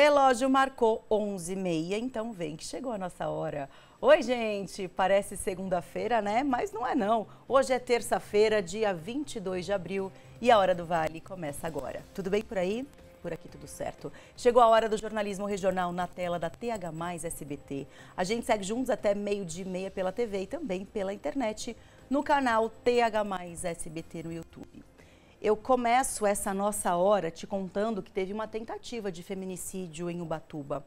Relógio marcou 11h30, então vem que chegou a nossa hora. Oi, gente, parece segunda-feira, né? Mas não é não. Hoje é terça-feira, dia 22 de abril e a Hora do Vale começa agora. Tudo bem por aí? Por aqui tudo certo. Chegou a hora do jornalismo regional na tela da TH+ SBT. A gente segue juntos até 12h30 pela TV e também pela internet no canal TH+ SBT no YouTube. Eu começo essa nossa hora te contando que teve uma tentativa de feminicídio em Ubatuba.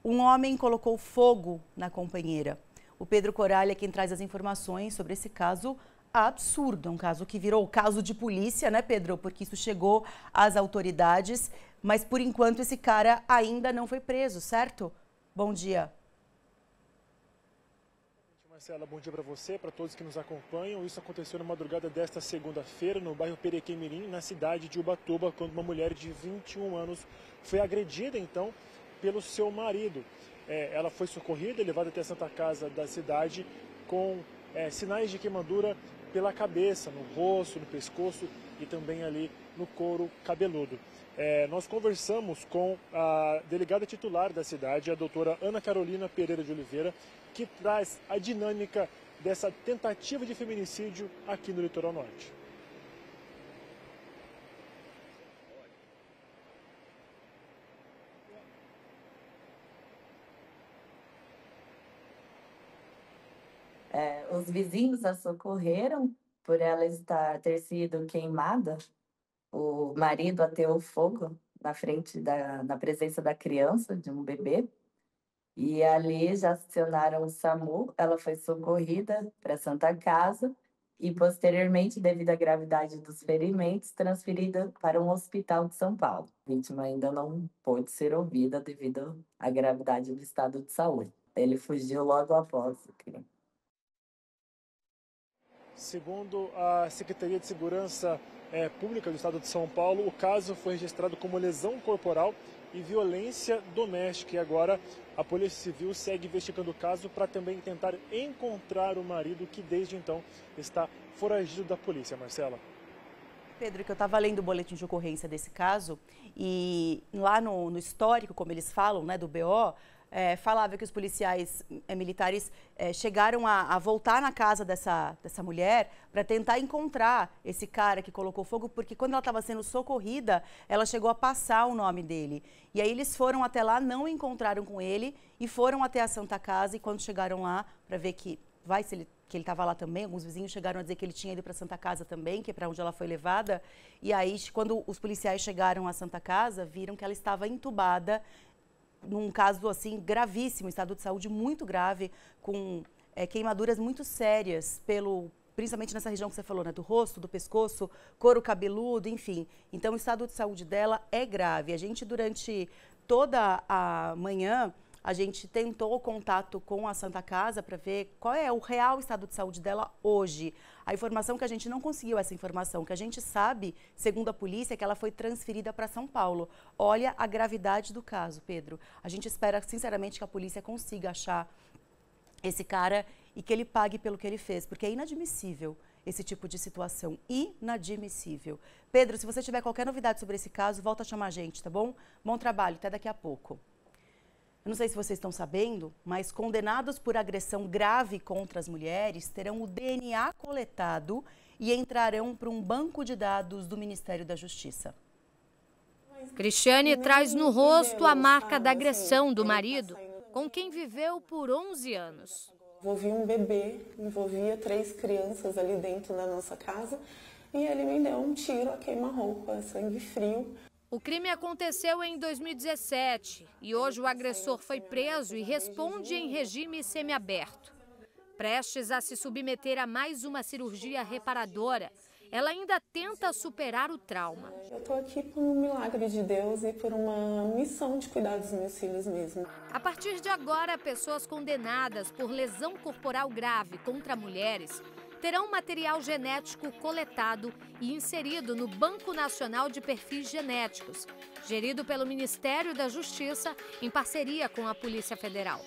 Um homem colocou fogo na companheira. O Pedro Coralha é quem traz as informações sobre esse caso absurdo. Um caso que virou caso de polícia, né, Pedro? Porque isso chegou às autoridades, mas por enquanto esse cara ainda não foi preso, certo? Bom dia. Marcela, bom dia para você, para todos que nos acompanham. Isso aconteceu na madrugada desta segunda-feira no bairro Perequemirim, na cidade de Ubatuba, quando uma mulher de 21 anos foi agredida, então, pelo seu marido. Ela foi socorrida e levada até a Santa Casa da cidade com sinais de queimadura pela cabeça, no rosto, no pescoço e também ali no couro cabeludo. Nós conversamos com a delegada titular da cidade, a doutora Ana Carolina Pereira de Oliveira, que traz a dinâmica dessa tentativa de feminicídio aqui no Litoral Norte. Os vizinhos a socorreram por ela ter sido queimada. O marido ateou fogo na presença da criança, de um bebê. E ali já acionaram o SAMU, ela foi socorrida para a Santa Casa e, posteriormente, devido à gravidade dos ferimentos, transferida para um hospital de São Paulo. A vítima ainda não pôde ser ouvida devido à gravidade do estado de saúde. Ele fugiu logo após o crime. Segundo a Secretaria de Segurança Pública do Estado de São Paulo, o caso foi registrado como lesão corporal e violência doméstica. E agora a Polícia Civil segue investigando o caso para também tentar encontrar o marido, que desde então está foragido da polícia. Marcela. Pedro, que eu estava lendo o boletim de ocorrência desse caso e lá no histórico, como eles falam, né, do BO, falava que os policiais militares chegaram a voltar na casa dessa mulher para tentar encontrar esse cara que colocou fogo, porque quando ela estava sendo socorrida, ela chegou a passar o nome dele. E aí eles foram até lá, não encontraram com ele e foram até a Santa Casa, e quando chegaram lá para ver que ele estava lá também, alguns vizinhos chegaram a dizer que ele tinha ido para a Santa Casa também, que é para onde ela foi levada. E aí, quando os policiais chegaram à Santa Casa, viram que ela estava entubada, num caso assim gravíssimo, estado de saúde muito grave, com queimaduras muito sérias, principalmente nessa região que você falou, né, do rosto, do pescoço, couro cabeludo, enfim. Então o estado de saúde dela é grave. A gente, durante toda a manhã, a gente tentou contato com a Santa Casa para ver qual é o real estado de saúde dela hoje. A informação que a gente não conseguiu, essa informação que a gente sabe, segundo a polícia, é que ela foi transferida para São Paulo. Olha a gravidade do caso, Pedro. A gente espera, sinceramente, que a polícia consiga achar esse cara e que ele pague pelo que ele fez, porque é inadmissível esse tipo de situação. Inadmissível. Pedro, se você tiver qualquer novidade sobre esse caso, volta a chamar a gente, tá bom? Bom trabalho, até daqui a pouco. Eu não sei se vocês estão sabendo, mas condenados por agressão grave contra as mulheres terão o DNA coletado e entrarão para um banco de dados do Ministério da Justiça. Cristiane traz no rosto a marca da agressão do marido, com quem viveu por 11 anos. Envolvia um bebê, envolvia 3 crianças ali dentro da nossa casa e ele me deu um tiro a queima-roupa, sangue frio. O crime aconteceu em 2017 e hoje o agressor foi preso e responde em regime semiaberto. Prestes a se submeter a mais uma cirurgia reparadora, ela ainda tenta superar o trauma. Eu estou aqui por um milagre de Deus e por uma missão de cuidar dos meus filhos mesmo. A partir de agora, pessoas condenadas por lesão corporal grave contra mulheres terão material genético coletado e inserido no Banco Nacional de Perfis Genéticos, gerido pelo Ministério da Justiça em parceria com a Polícia Federal.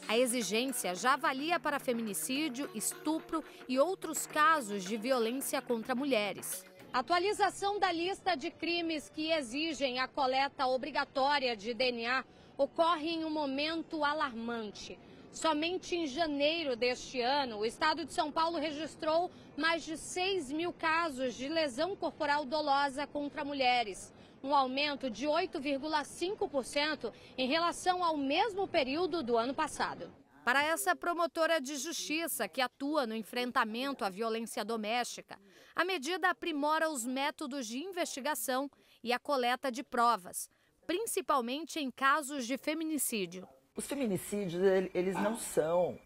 A exigência já valia para feminicídio, estupro e outros casos de violência contra mulheres. Atualização da lista de crimes que exigem a coleta obrigatória de DNA ocorre em um momento alarmante. Somente em janeiro deste ano, o estado de São Paulo registrou mais de 6.000 casos de lesão corporal dolosa contra mulheres, um aumento de 8,5% em relação ao mesmo período do ano passado. Para essa promotora de justiça que atua no enfrentamento à violência doméstica, a medida aprimora os métodos de investigação e a coleta de provas, principalmente em casos de feminicídio. Os feminicídios, eles não são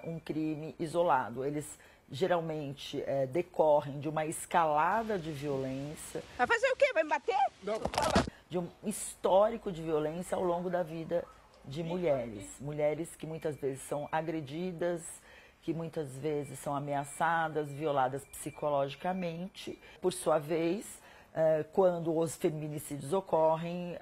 um crime isolado, eles geralmente decorrem de uma escalada de violência. Vai fazer o quê? Vai me bater? Não. De um histórico de violência ao longo da vida de mulheres. Mulheres que muitas vezes são agredidas, que muitas vezes são ameaçadas, violadas psicologicamente. Por sua vez, quando os feminicídios ocorrem,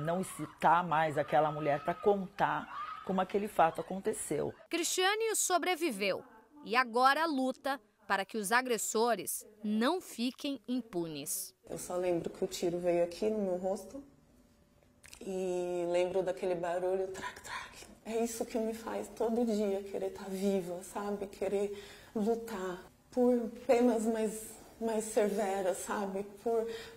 não está mais aquela mulher para contar como aquele fato aconteceu. Cristiane sobreviveu e agora luta para que os agressores não fiquem impunes. Eu só lembro que o tiro veio aqui no meu rosto e lembro daquele barulho, trac, trac. É isso que me faz todo dia querer estar viva, sabe? Querer lutar por penas mais severas, sabe?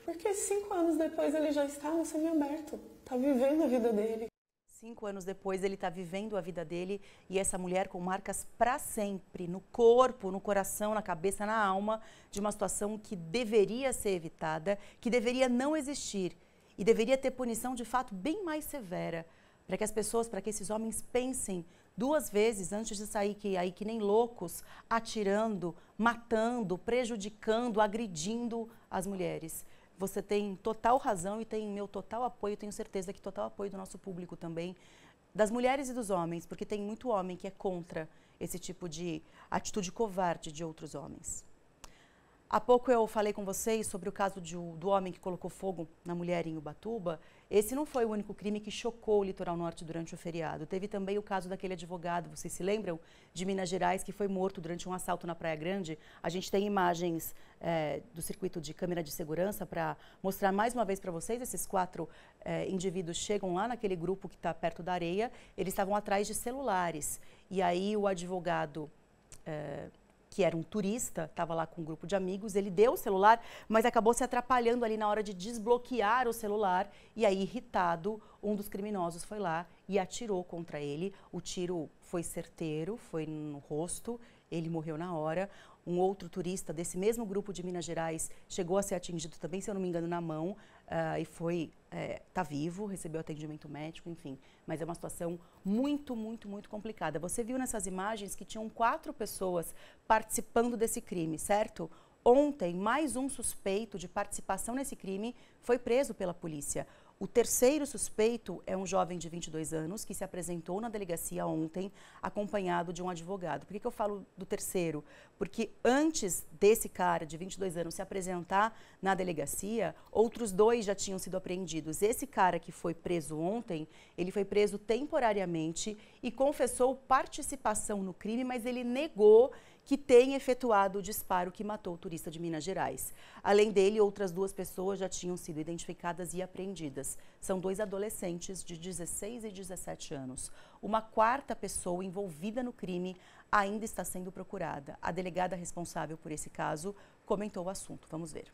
Porque 5 anos depois ele já está no semiaberto, está vivendo a vida dele. 5 anos depois ele está vivendo a vida dele e essa mulher com marcas para sempre, no corpo, no coração, na cabeça, na alma, de uma situação que deveria ser evitada, que deveria não existir e deveria ter punição de fato bem mais severa, para que as pessoas, para que esses homens pensem 2 vezes antes de sair que nem loucos, atirando, matando, prejudicando, agredindo as mulheres. Você tem total razão e tem meu total apoio, tenho certeza que total apoio do nosso público também, das mulheres e dos homens, porque tem muito homem que é contra esse tipo de atitude covarde de outros homens. Há pouco eu falei com vocês sobre o caso do homem que colocou fogo na mulher em Ubatuba. Esse não foi o único crime que chocou o litoral norte durante o feriado. Teve também o caso daquele advogado, vocês se lembram? De Minas Gerais, que foi morto durante um assalto na Praia Grande. A gente tem imagens do circuito de câmera de segurança para mostrar mais uma vez para vocês. Esses 4 indivíduos chegam lá naquele grupo que está perto da areia. Eles estavam atrás de celulares. E aí o advogado... que era um turista, estava lá com um grupo de amigos, ele deu o celular, mas acabou se atrapalhando ali na hora de desbloquear o celular e aí, irritado, um dos criminosos foi lá e atirou contra ele. O tiro foi certeiro, foi no rosto, ele morreu na hora. Um outro turista desse mesmo grupo de Minas Gerais chegou a ser atingido também, se eu não me engano, na mão e tá vivo, recebeu atendimento médico, enfim. Mas é uma situação muito, muito, muito complicada. Você viu nessas imagens que tinham 4 pessoas participando desse crime, certo? Ontem, mais um suspeito de participação nesse crime foi preso pela polícia. O terceiro suspeito é um jovem de 22 anos que se apresentou na delegacia ontem, acompanhado de um advogado. Por que eu falo do terceiro? Porque antes desse cara de 22 anos se apresentar na delegacia, outros 2 já tinham sido apreendidos. Esse cara que foi preso ontem, ele foi preso temporariamente e confessou participação no crime, mas ele negou que tem efetuado o disparo que matou o turista de Minas Gerais. Além dele, outras 2 pessoas já tinham sido identificadas e apreendidas. São 2 adolescentes de 16 e 17 anos. Uma 4ª pessoa envolvida no crime ainda está sendo procurada. A delegada responsável por esse caso comentou o assunto. Vamos ver.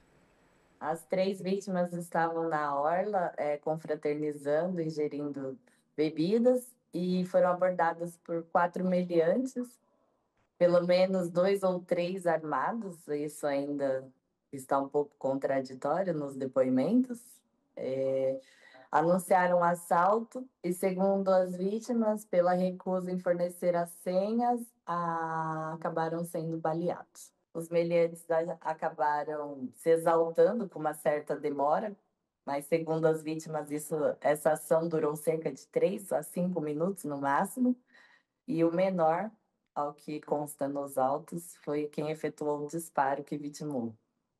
As 3 vítimas estavam na orla, confraternizando, ingerindo bebidas e foram abordadas por 4 meliantes. Pelo menos 2 ou 3 armados, isso ainda está um pouco contraditório nos depoimentos. Anunciaram assalto e, segundo as vítimas, pela recusa em fornecer as senhas, acabaram sendo baleados. Os meliantes acabaram se exaltando com uma certa demora, mas, segundo as vítimas, essa ação durou cerca de 3 a 5 minutos no máximo, e o menor, ao que consta nos autos, foi quem efetuou o disparo que vitimou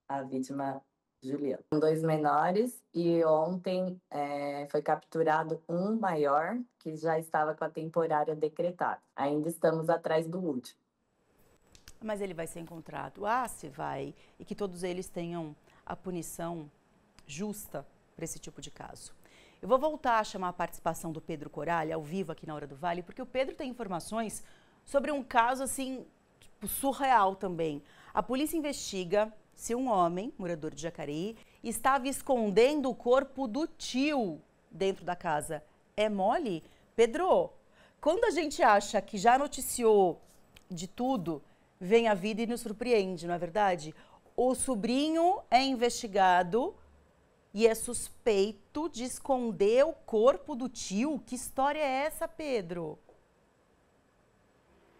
a vítima Juliana. 2 menores e ontem foi capturado um maior que já estava com a temporária decretada. Ainda estamos atrás do último. Mas ele vai ser encontrado. Se vai. E que todos eles tenham a punição justa para esse tipo de caso. Eu vou voltar a chamar a participação do Pedro Coralha ao vivo aqui na Hora do Vale, porque o Pedro tem informações sobre um caso assim, tipo, surreal também. A polícia investiga se um homem, morador de Jacareí, estava escondendo o corpo do tio dentro da casa. É mole? Pedro, quando a gente acha que já noticiou de tudo, vem a vida e nos surpreende, não é verdade? O sobrinho é investigado e é suspeito de esconder o corpo do tio. Que história é essa, Pedro?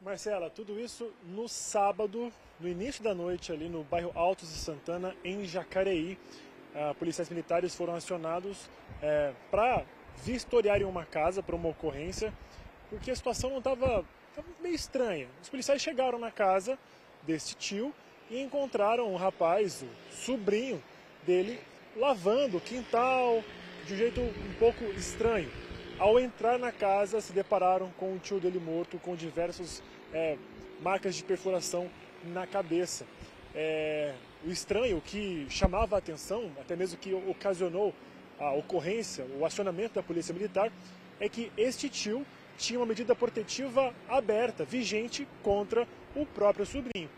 Marcela, tudo isso no sábado, no início da noite, ali no bairro Altos de Santana, em Jacareí. Policiais militares foram acionados para vistoriarem uma casa, para uma ocorrência, porque a situação não estava meio estranha. Os policiais chegaram na casa desse tio e encontraram o rapaz, o sobrinho dele, lavando o quintal de um jeito um pouco estranho. Ao entrar na casa, se depararam com o tio dele morto, com diversas marcas de perfuração na cabeça. O estranho, que chamava a atenção, até mesmo que ocasionou a ocorrência, o acionamento da polícia militar, é que este tio tinha uma medida protetiva aberta, vigente, contra o próprio sobrinho.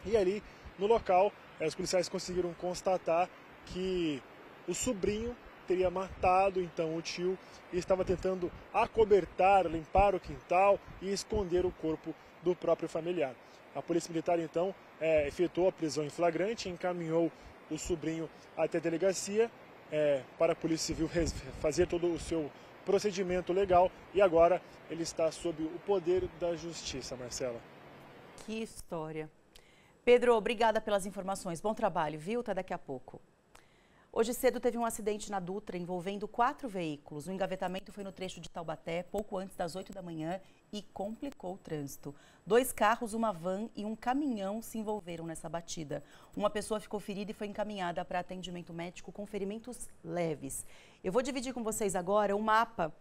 E ali, no local, os policiais conseguiram constatar que o sobrinho teria matado então o tio e estava tentando acobertar, limpar o quintal e esconder o corpo do próprio familiar. A polícia militar então efetuou a prisão em flagrante, encaminhou o sobrinho até a delegacia para a Polícia Civil fazer todo o seu procedimento legal e agora ele está sob o poder da justiça, Marcela. Que história. Pedro, obrigada pelas informações. Bom trabalho, viu? Até daqui a pouco. Hoje cedo teve um acidente na Dutra envolvendo 4 veículos. O engavetamento foi no trecho de Taubaté, pouco antes das 8 da manhã e complicou o trânsito. 2 carros, uma van e um caminhão se envolveram nessa batida. Uma pessoa ficou ferida e foi encaminhada para atendimento médico com ferimentos leves. Eu vou dividir com vocês agora um mapa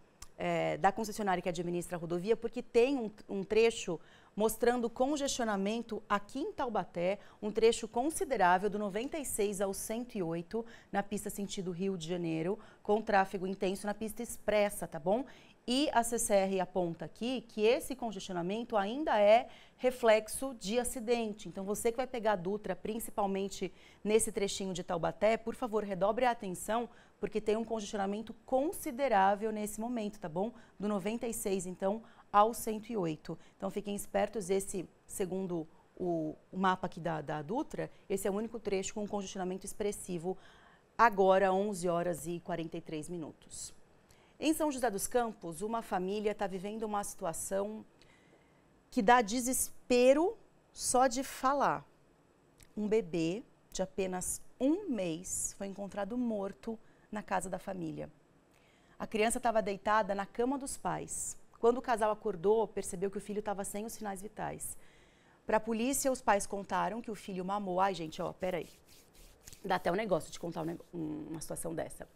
da concessionária que administra a rodovia, porque tem um trecho mostrando congestionamento aqui em Taubaté, um trecho considerável do 96 ao 108 na pista sentido Rio de Janeiro, com tráfego intenso na pista expressa, tá bom? E a CCR aponta aqui que esse congestionamento ainda é reflexo de acidente. Então, você que vai pegar a Dutra, principalmente nesse trechinho de Taubaté, por favor, redobre a atenção, porque tem um congestionamento considerável nesse momento, tá bom? Do 96, então, ao 108. Então, fiquem espertos, esse, segundo o mapa aqui da Dutra, esse é o único trecho com congestionamento expressivo, agora 11 horas e 43 minutos. Em São José dos Campos, uma família está vivendo uma situação que dá desespero só de falar. Um bebê de apenas 1 mês foi encontrado morto na casa da família. A criança estava deitada na cama dos pais. Quando o casal acordou, percebeu que o filho estava sem os sinais vitais. Para a polícia, os pais contaram que o filho mamou. Ai, gente, ó, peraí. Dá até um negócio de contar uma situação dessa.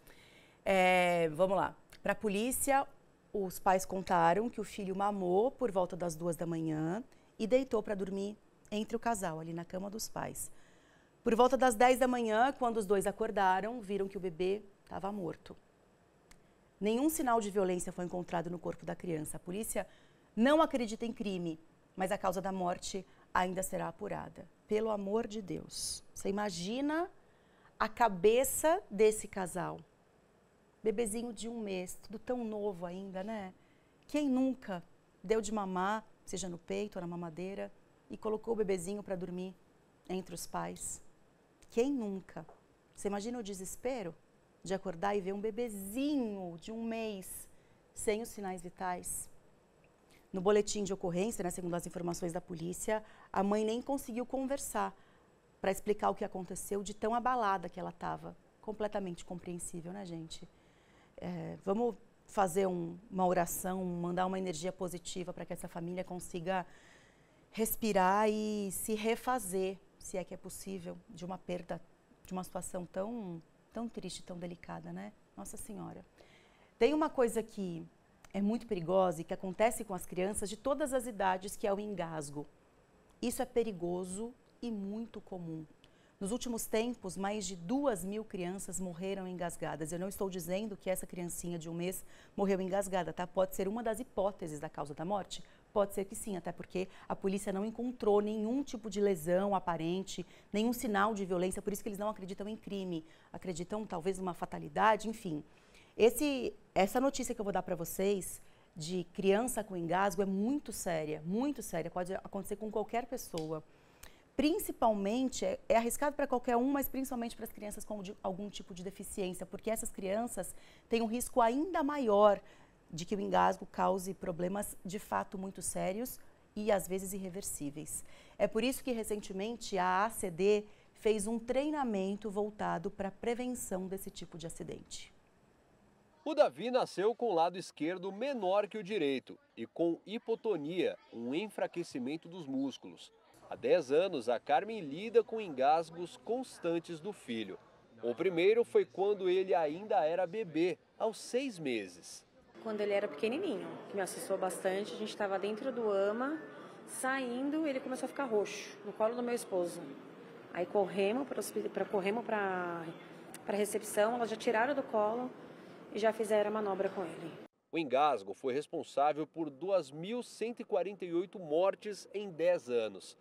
Vamos lá. Para a polícia, os pais contaram que o filho mamou por volta das 2 da manhã e deitou para dormir entre o casal, ali na cama dos pais. Por volta das 10 da manhã, quando os dois acordaram, viram que o bebê estava morto. Nenhum sinal de violência foi encontrado no corpo da criança. A polícia não acredita em crime, mas a causa da morte ainda será apurada. Pelo amor de Deus. Você imagina a cabeça desse casal? Bebezinho de 1 mês, tudo tão novo ainda, né? Quem nunca deu de mamar, seja no peito ou na mamadeira, e colocou o bebezinho para dormir entre os pais? Quem nunca? Você imagina o desespero de acordar e ver um bebezinho de 1 mês sem os sinais vitais? No boletim de ocorrência, né, segundo as informações da polícia, a mãe nem conseguiu conversar para explicar o que aconteceu, de tão abalada que ela estava. Completamente compreensível, né, gente? Vamos fazer uma oração, mandar uma energia positiva para que essa família consiga respirar e se refazer, se é que é possível, de uma perda, de uma situação tão triste, tão delicada, né? Nossa Senhora. Tem uma coisa que é muito perigosa e que acontece com as crianças de todas as idades, que é o engasgo. Isso é perigoso e muito comum. Nos últimos tempos, mais de 2.000 crianças morreram engasgadas. Eu não estou dizendo que essa criancinha de 1 mês morreu engasgada, tá? Pode ser uma das hipóteses da causa da morte? Pode ser que sim, até porque a polícia não encontrou nenhum tipo de lesão aparente, nenhum sinal de violência, por isso que eles não acreditam em crime, acreditam talvez numa fatalidade, enfim. Essa notícia que eu vou dar para vocês de criança com engasgo é muito séria, pode acontecer com qualquer pessoa. Principalmente, é arriscado para qualquer um, mas principalmente para as crianças com algum tipo de deficiência, porque essas crianças têm um risco ainda maior de que o engasgo cause problemas de fato muito sérios e às vezes irreversíveis. É por isso que recentemente a ACD fez um treinamento voltado para a prevenção desse tipo de acidente. O Davi nasceu com o lado esquerdo menor que o direito e com hipotonia, um enfraquecimento dos músculos. Há 10 anos, a Carmen lida com engasgos constantes do filho. O primeiro foi quando ele ainda era bebê, aos 6 meses. Quando ele era pequenininho, que me assustou bastante, a gente estava dentro do AMA, saindo, ele começou a ficar roxo, no colo do meu esposo. Aí corremos para a recepção, elas já tiraram do colo e já fizeram a manobra com ele. O engasgo foi responsável por 2.148 mortes em 10 anos.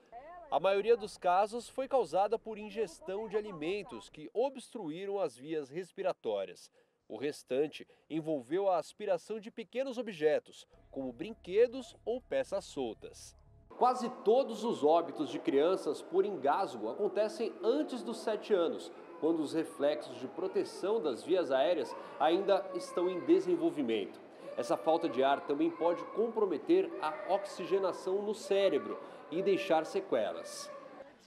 A maioria dos casos foi causada por ingestão de alimentos que obstruíram as vias respiratórias. O restante envolveu a aspiração de pequenos objetos, como brinquedos ou peças soltas. Quase todos os óbitos de crianças por engasgo acontecem antes dos 7 anos, quando os reflexos de proteção das vias aéreas ainda estão em desenvolvimento. Essa falta de ar também pode comprometer a oxigenação no cérebro e deixar sequelas.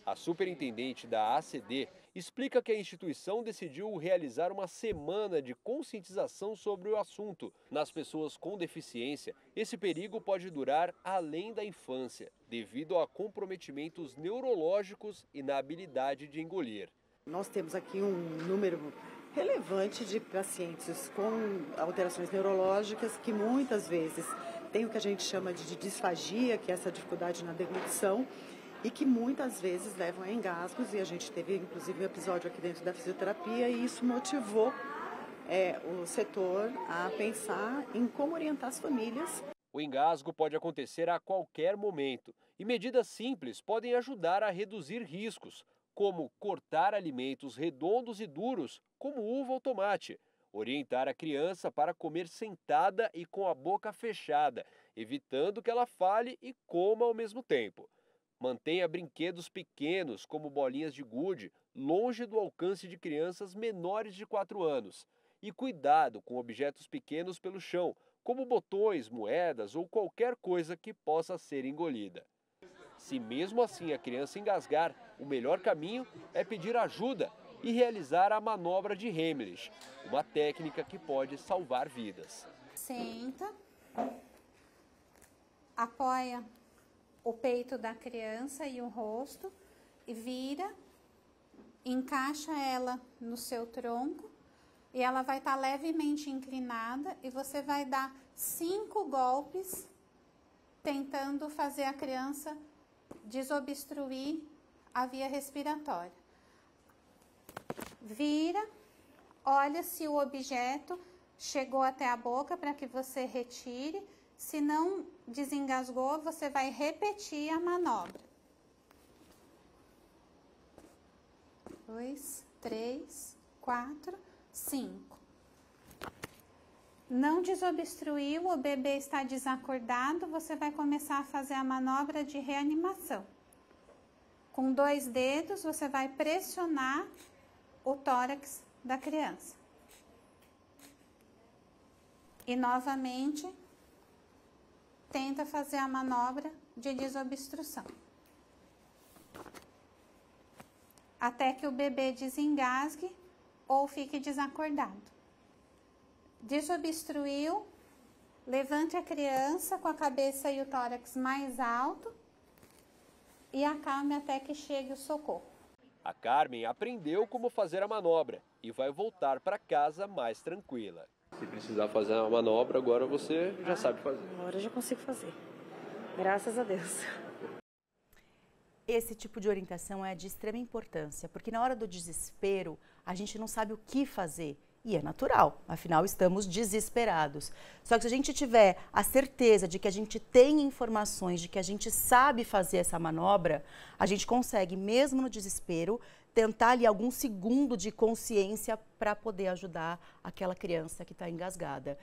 A superintendente da ACD explica que a instituição decidiu realizar uma semana de conscientização sobre o assunto. Nas pessoas com deficiência, esse perigo pode durar além da infância, devido a comprometimentos neurológicos e na habilidade de engolir. Nós temos aqui um número relevante de pacientes com alterações neurológicas que muitas vezes têm o que a gente chama de disfagia, que é essa dificuldade na deglutição, e que muitas vezes levam a engasgos, e a gente teve inclusive um episódio aqui dentro da fisioterapia, e isso motivou o setor a pensar em como orientar as famílias. O engasgo pode acontecer a qualquer momento, e medidas simples podem ajudar a reduzir riscos, como cortar alimentos redondos e duros, como uva ou tomate. Orientar a criança para comer sentada e com a boca fechada, evitando que ela fale e coma ao mesmo tempo. Mantenha brinquedos pequenos, como bolinhas de gude, longe do alcance de crianças menores de 4 anos. E cuidado com objetos pequenos pelo chão, como botões, moedas ou qualquer coisa que possa ser engolida. Se mesmo assim a criança engasgar, o melhor caminho é pedir ajuda e realizar a manobra de Heimlich, uma técnica que pode salvar vidas. Senta, apoia o peito da criança e o rosto e vira, encaixa ela no seu tronco e ela vai estar levemente inclinada e você vai dar 5 golpes tentando fazer a criança desobstruir a via respiratória. Vira, olha se o objeto chegou até a boca para que você retire. Se não desengasgou, você vai repetir a manobra. 2, 3, 4, 5. Não desobstruiu, o bebê está desacordado, você vai começar a fazer a manobra de reanimação. Com 2 dedos, você vai pressionar o tórax da criança. E novamente, tenta fazer a manobra de desobstrução. Até que o bebê desengasgue ou fique desacordado. Desobstruiu, levante a criança com a cabeça e o tórax mais alto e acalme até que chegue o socorro. A Carmen aprendeu como fazer a manobra e vai voltar para casa mais tranquila. Se precisar fazer a manobra, agora você já sabe fazer. Agora eu já consigo fazer. Graças a Deus. esse tipo de orientação é de extrema importância, porque na hora do desespero, a gente não sabe o que fazer. E é natural, afinal estamos desesperados. Só que se a gente tiver a certeza de que a gente tem informações, de que a gente sabe fazer essa manobra, a gente consegue, mesmo no desespero, tentar ali algum segundo de consciência para poder ajudar aquela criança que está engasgada.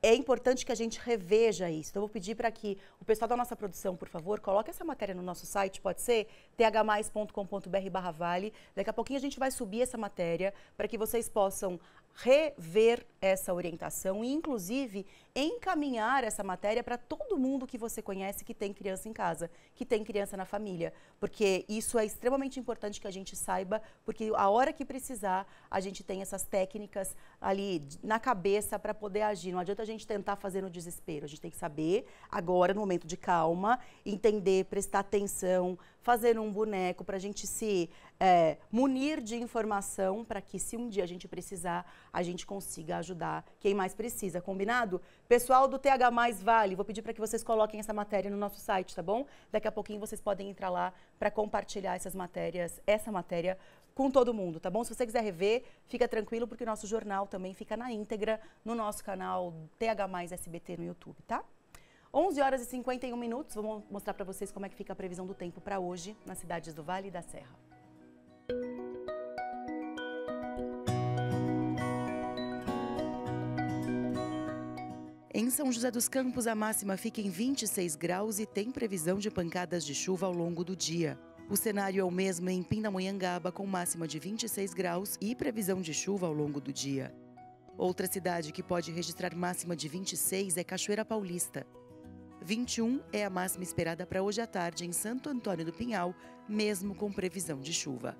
É importante que a gente reveja isso. Então, eu vou pedir para que o pessoal da nossa produção, por favor, coloque essa matéria no nosso site, pode ser? thmais.com.br/vale. Daqui a pouquinho a gente vai subir essa matéria para que vocês possam rever essa orientação e, inclusive, encaminhar essa matéria para todo mundo que você conhece que tem criança em casa, que tem criança na família. Porque isso é extremamente importante que a gente saiba, porque a hora que precisar, a gente tem essas técnicas ali na cabeça para poder agir. Não adianta a gente tentar fazer no desespero. A gente tem que saber, agora, no momento de calma, entender, prestar atenção, fazer um boneco para a gente se munir de informação para que, se um dia a gente precisar, a gente consiga ajudar quem mais precisa. Combinado? Pessoal do TH Mais Vale, vou pedir para que vocês coloquem essa matéria no nosso site, tá bom? Daqui a pouquinho vocês podem entrar lá para compartilhar essa matéria com todo mundo, tá bom? Se você quiser rever, fica tranquilo, porque o nosso jornal também fica na íntegra no nosso canal TH Mais SBT no YouTube, tá? 11h51, vou mostrar para vocês como é que fica a previsão do tempo para hoje nas cidades do Vale e da Serra. Em São José dos Campos, a máxima fica em 26 graus e tem previsão de pancadas de chuva ao longo do dia. O cenário é o mesmo em Pindamonhangaba, com máxima de 26 graus e previsão de chuva ao longo do dia. Outra cidade que pode registrar máxima de 26 é Cachoeira Paulista. 21 é a máxima esperada para hoje à tarde em Santo Antônio do Pinhal, mesmo com previsão de chuva.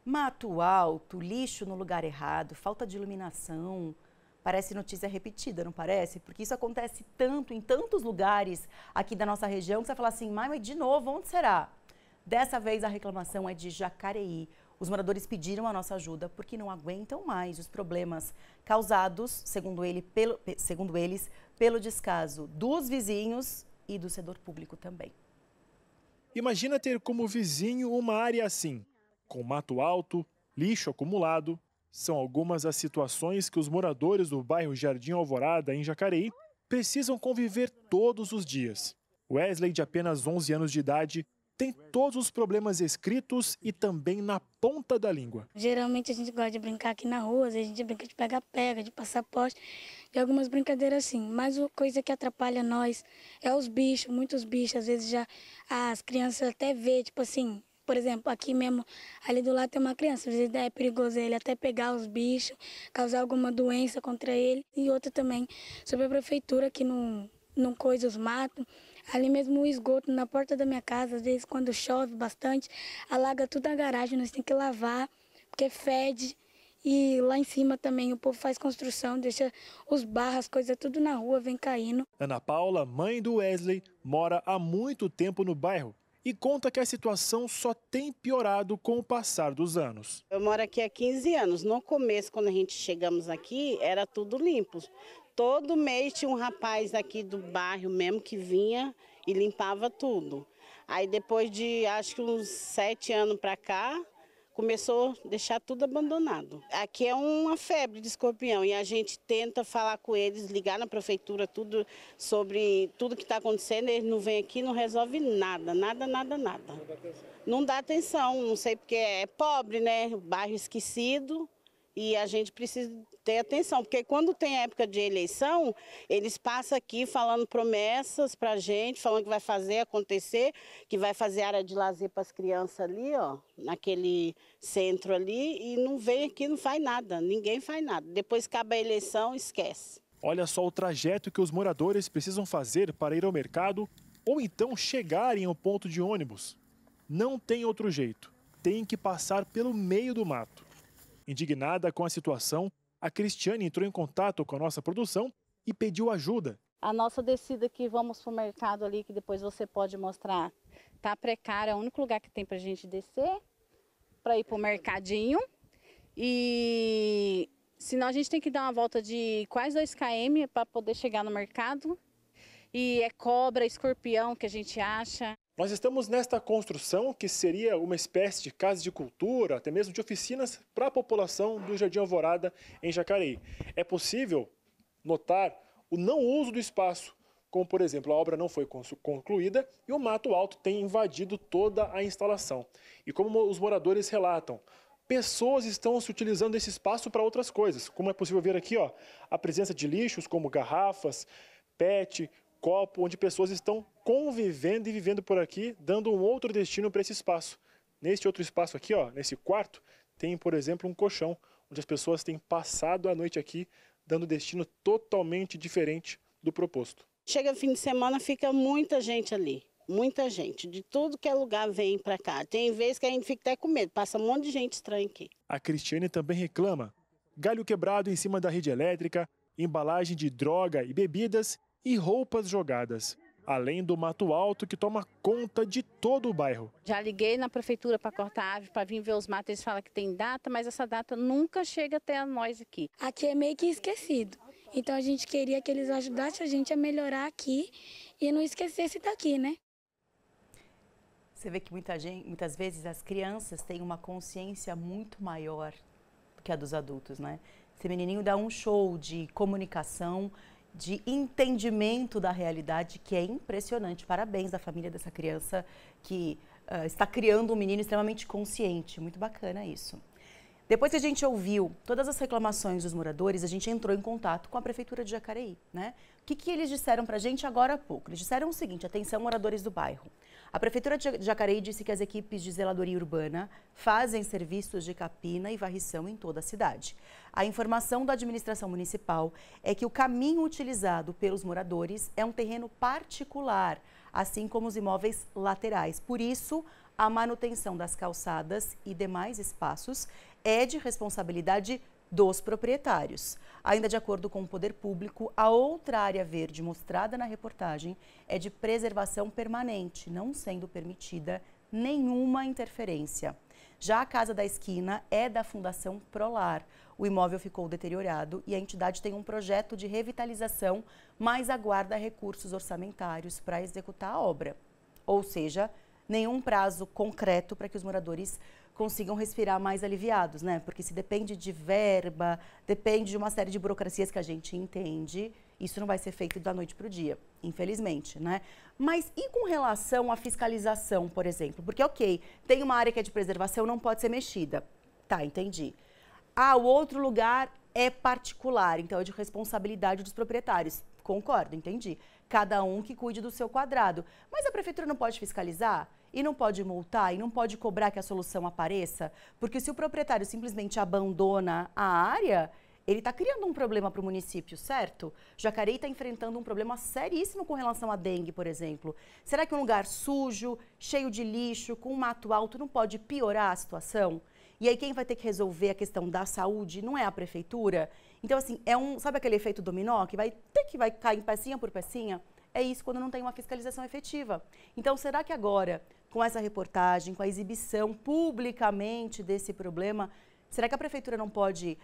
Mato alto, lixo no lugar errado, falta de iluminação. Parece notícia repetida, não parece? Porque isso acontece tanto em tantos lugares aqui da nossa região que você vai falar assim, mas de novo, onde será? Dessa vez a reclamação é de Jacareí. Os moradores pediram a nossa ajuda porque não aguentam mais os problemas causados, segundo eles, pelo descaso dos vizinhos e do setor público também. Imagina ter como vizinho uma área assim, com mato alto, lixo acumulado. São algumas das situações que os moradores do bairro Jardim Alvorada, em Jacareí, precisam conviver todos os dias. Wesley, de apenas 11 anos de idade, tem todos os problemas escritos e também na ponta da língua. Geralmente a gente gosta de brincar aqui na rua, a gente brinca de pega-pega, de passaporte, de algumas brincadeiras assim. Mas a coisa que atrapalha nós é os bichos, muitos bichos. Às vezes já as crianças até vê, tipo assim, por exemplo, aqui mesmo, ali do lado tem uma criança, às vezes é perigoso ele até pegar os bichos, causar alguma doença contra ele. E outra também, sobre a prefeitura que não coisa os matos. Ali mesmo o esgoto na porta da minha casa, às vezes quando chove bastante, alaga tudo a garagem, nós temos que lavar, porque fede. E lá em cima também o povo faz construção, deixa os barros, as coisas tudo na rua, vem caindo. Ana Paula, mãe do Wesley, mora há muito tempo no bairro e conta que a situação só tem piorado com o passar dos anos. Eu moro aqui há 15 anos. No começo, quando a gente chegamos aqui, era tudo limpo. Todo mês tinha um rapaz aqui do bairro mesmo que vinha e limpava tudo. Aí depois de acho que uns 7 anos para cá, começou a deixar tudo abandonado. Aqui é uma febre de escorpião e a gente tenta falar com eles, ligar na prefeitura tudo sobre tudo que está acontecendo, eles não vêm aqui, não resolve nada. Não dá atenção, não sei porque é pobre, né? Bairro esquecido. E a gente precisa ter atenção, porque quando tem época de eleição, eles passam aqui falando promessas para a gente, falando que vai fazer acontecer, que vai fazer área de lazer para as crianças ali, ó, naquele centro ali, e não vem aqui, não faz nada, ninguém faz nada. Depois que acaba a eleição, esquece. Olha só o trajeto que os moradores precisam fazer para ir ao mercado ou então chegarem ao ponto de ônibus. Não tem outro jeito, tem que passar pelo meio do mato. Indignada com a situação, a Cristiane entrou em contato com a nossa produção e pediu ajuda. A nossa descida que vamos para o mercado ali, que depois você pode mostrar, tá precária, é o único lugar que tem para a gente descer, para ir para o mercadinho. E Senão a gente tem que dar uma volta de quase 2 km para poder chegar no mercado. E é cobra, escorpião que a gente acha. Nós estamos nesta construção que seria uma espécie de casa de cultura, até mesmo de oficinas para a população do Jardim Alvorada em Jacareí. É possível notar o não uso do espaço, como por exemplo, a obra não foi concluída e o mato alto tem invadido toda a instalação. E como os moradores relatam, pessoas estão se utilizando desse espaço para outras coisas, como é possível ver aqui, ó, a presença de lixos como garrafas, PET, copo, onde pessoas estão convivendo e vivendo por aqui, dando um outro destino para esse espaço. Neste outro espaço aqui, ó, nesse quarto, tem, por exemplo, um colchão, onde as pessoas têm passado a noite aqui, dando destino totalmente diferente do proposto. Chega fim de semana, fica muita gente ali, muita gente, de tudo que é lugar vem para cá. Tem vezes que a gente fica até com medo, passa um monte de gente estranha aqui. A Cristiane também reclama. Galho quebrado em cima da rede elétrica, embalagem de droga e bebidas e roupas jogadas, além do mato alto que toma conta de todo o bairro. Já liguei na prefeitura para cortar a árvore, para vir ver os matos, eles falam que tem data, mas essa data nunca chega até nós aqui. Aqui é meio que esquecido, então a gente queria que eles ajudassem a gente a melhorar aqui e não esquecesse daqui, né? Você vê que muitas vezes as crianças têm uma consciência muito maior do que a dos adultos, né? Esse menininho dá um show de comunicação, de entendimento da realidade que é impressionante. Parabéns à família dessa criança que está criando um menino extremamente consciente. Muito bacana isso. Depois que a gente ouviu todas as reclamações dos moradores, a gente entrou em contato com a Prefeitura de Jacareí, né? O que eles disseram para a gente agora há pouco? Eles disseram o seguinte: atenção, moradores do bairro. A Prefeitura de Jacareí disse que as equipes de zeladoria urbana fazem serviços de capina e varrição em toda a cidade. A informação da administração municipal é que o caminho utilizado pelos moradores é um terreno particular, assim como os imóveis laterais. Por isso, a manutenção das calçadas e demais espaços é de responsabilidade dos proprietários. Ainda de acordo com o Poder Público, a outra área verde mostrada na reportagem é de preservação permanente, não sendo permitida nenhuma interferência. Já a Casa da Esquina é da Fundação Prolar. O imóvel ficou deteriorado e a entidade tem um projeto de revitalização, mas aguarda recursos orçamentários para executar a obra. Ou seja, nenhum prazo concreto para que os moradores consigam respirar mais aliviados, né? Porque se depende de verba, depende de uma série de burocracias que a gente entende, isso não vai ser feito da noite para o dia, infelizmente, né? Mas e com relação à fiscalização, por exemplo? Porque, ok, tem uma área que é de preservação, não pode ser mexida. Tá, entendi. Ah, o outro lugar é particular, então é de responsabilidade dos proprietários. Concordo, entendi. Cada um que cuide do seu quadrado. Mas a prefeitura não pode fiscalizar? E não pode multar? E não pode cobrar que a solução apareça? Porque se o proprietário simplesmente abandona a área, ele está criando um problema para o município, certo? Jacareí está enfrentando um problema seríssimo com relação à dengue, por exemplo. Será que um lugar sujo, cheio de lixo, com mato alto, não pode piorar a situação? E aí quem vai ter que resolver a questão da saúde não é a prefeitura? Então, assim, sabe aquele efeito dominó que vai cair pecinha por pecinha? É isso quando não tem uma fiscalização efetiva. Então, será que agora, com essa reportagem, com a exibição publicamente desse problema, será que a prefeitura não pode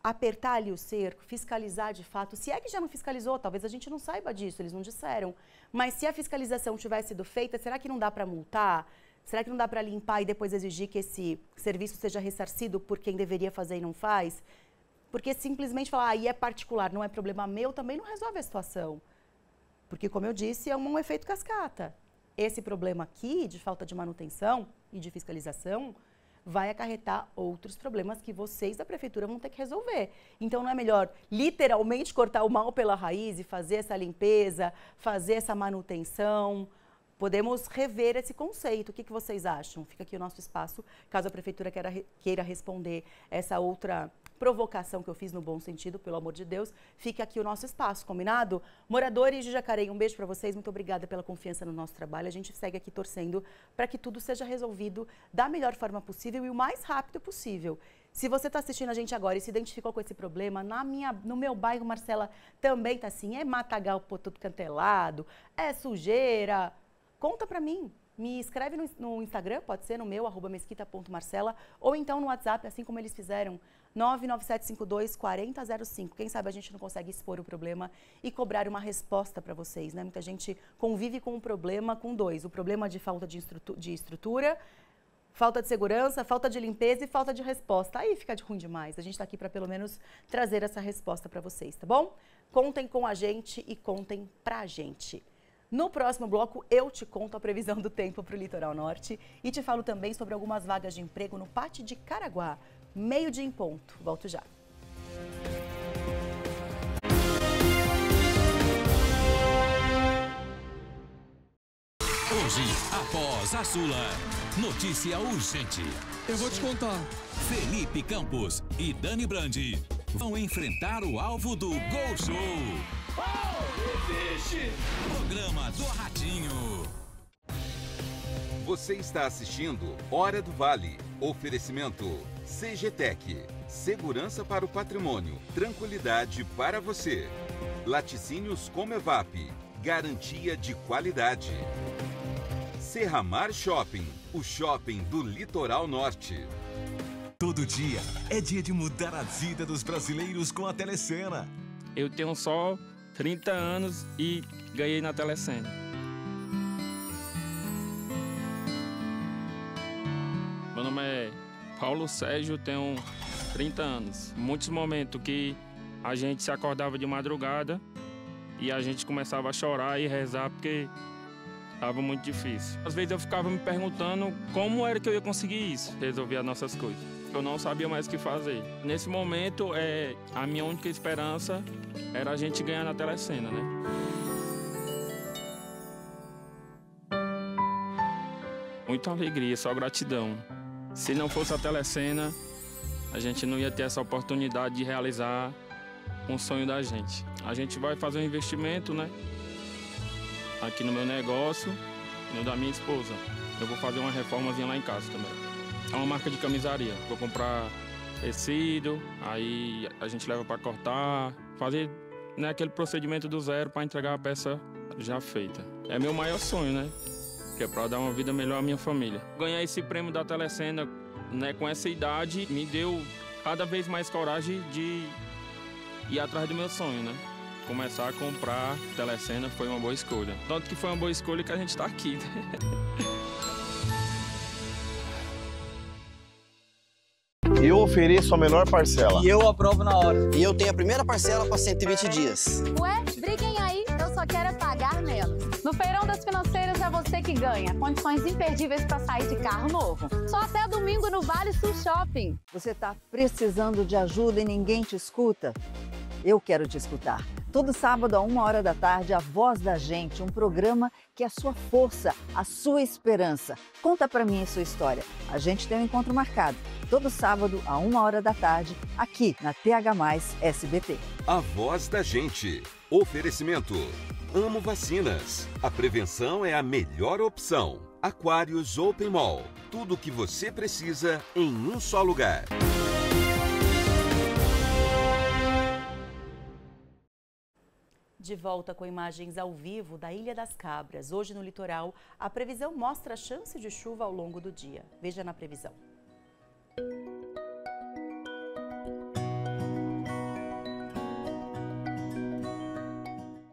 apertar ali o cerco, fiscalizar de fato? Se é que já não fiscalizou, talvez a gente não saiba disso, eles não disseram. Mas se a fiscalização tivesse sido feita, será que não dá para multar? Será que não dá para limpar e depois exigir que esse serviço seja ressarcido por quem deveria fazer e não faz? Porque simplesmente falar, é particular, não é problema meu, também não resolve a situação. Porque, como eu disse, é um efeito cascata. Esse problema aqui, de falta de manutenção e de fiscalização, vai acarretar outros problemas que vocês da prefeitura vão ter que resolver. Então, não é melhor literalmente cortar o mal pela raiz e fazer essa limpeza, fazer essa manutenção? Podemos rever esse conceito. O que vocês acham? Fica aqui o nosso espaço, caso a prefeitura queira responder essa outra provocação que eu fiz no bom sentido, pelo amor de Deus, fica aqui o nosso espaço, combinado? Moradores de Jacareí, um beijo para vocês, muito obrigada pela confiança no nosso trabalho. A gente segue aqui torcendo para que tudo seja resolvido da melhor forma possível e o mais rápido possível. Se você está assistindo a gente agora e se identificou com esse problema, no meu bairro, Marcela, também está assim, é matagal por tudo cantelado, é sujeira. Conta para mim, me escreve no Instagram, pode ser no meu, @mesquita.marcela, ou então no WhatsApp, assim como eles fizeram 99752-4005. Quem sabe a gente não consegue expor o problema e cobrar uma resposta para vocês, né? Muita gente convive com um problema com dois. O problema de falta de estrutura, falta de segurança, falta de limpeza e falta de resposta. Aí fica ruim demais. A gente está aqui para pelo menos trazer essa resposta para vocês, tá bom? Contem com a gente e contem pra gente. No próximo bloco, eu te conto a previsão do tempo para o litoral norte e te falo também sobre algumas vagas de emprego no Pátio de Caraguá. 12:00 em ponto. Volto já. Hoje, após a Sula, notícia urgente. Eu vou te contar. Felipe Campos e Dani Brandi vão enfrentar o alvo do Gol Show. Programa do Ratinho. Você está assistindo Hora do Vale. Oferecimento CGTEC. Segurança para o patrimônio. Tranquilidade para você. Laticínios Comevap. Garantia de qualidade. Serramar Shopping. O shopping do Litoral Norte. Todo dia é dia de mudar a vida dos brasileiros com a Telecena. Eu tenho só 30 anos e ganhei na Telecena. Meu nome é Paulo Sérgio, tenho 30 anos. Muitos momentos que a gente se acordava de madrugada e a gente começava a chorar e rezar porque estava muito difícil. Às vezes eu ficava me perguntando como era que eu ia conseguir isso, resolver as nossas coisas. Eu não sabia mais o que fazer. Nesse momento, a minha única esperança era a gente ganhar na Telecena, né? Muita alegria, só gratidão. Se não fosse a Telecena, a gente não ia ter essa oportunidade de realizar um sonho da gente. A gente vai fazer um investimento, né? Aqui no meu negócio e no da minha esposa. Eu vou fazer uma reformazinha lá em casa também. É uma marca de camisaria. Vou comprar tecido, aí a gente leva para cortar, fazer, né, aquele procedimento do zero para entregar a peça já feita. É meu maior sonho, né? Que é para dar uma vida melhor à minha família. Ganhar esse prêmio da Telecena, né, com essa idade, me deu cada vez mais coragem de ir atrás do meu sonho, né? Começar a comprar Telecena foi uma boa escolha. Tanto que foi uma boa escolha que a gente está aqui, né? Eu ofereço a menor parcela. E eu aprovo na hora. E eu tenho a primeira parcela para 120 dias. Ué, briguem aí, eu só quero é pagar menos. No Feirão das Financeiras é você que ganha. Condições imperdíveis para sair de carro novo. Só até domingo no Vale Sul Shopping. Você está precisando de ajuda e ninguém te escuta? Eu quero te escutar. Todo sábado, à 1h da tarde, A Voz da Gente, um programa que é a sua força, a sua esperança. Conta pra mim a sua história. A gente tem um encontro marcado. Todo sábado, à 1h da tarde, aqui na TH+ SBT. A Voz da Gente. Oferecimento. Amo Vacinas. A prevenção é a melhor opção. Aquários Open Mall. Tudo o que você precisa em um só lugar. De volta com imagens ao vivo da Ilha das Cabras. Hoje no litoral, a previsão mostra a chance de chuva ao longo do dia. Veja na previsão.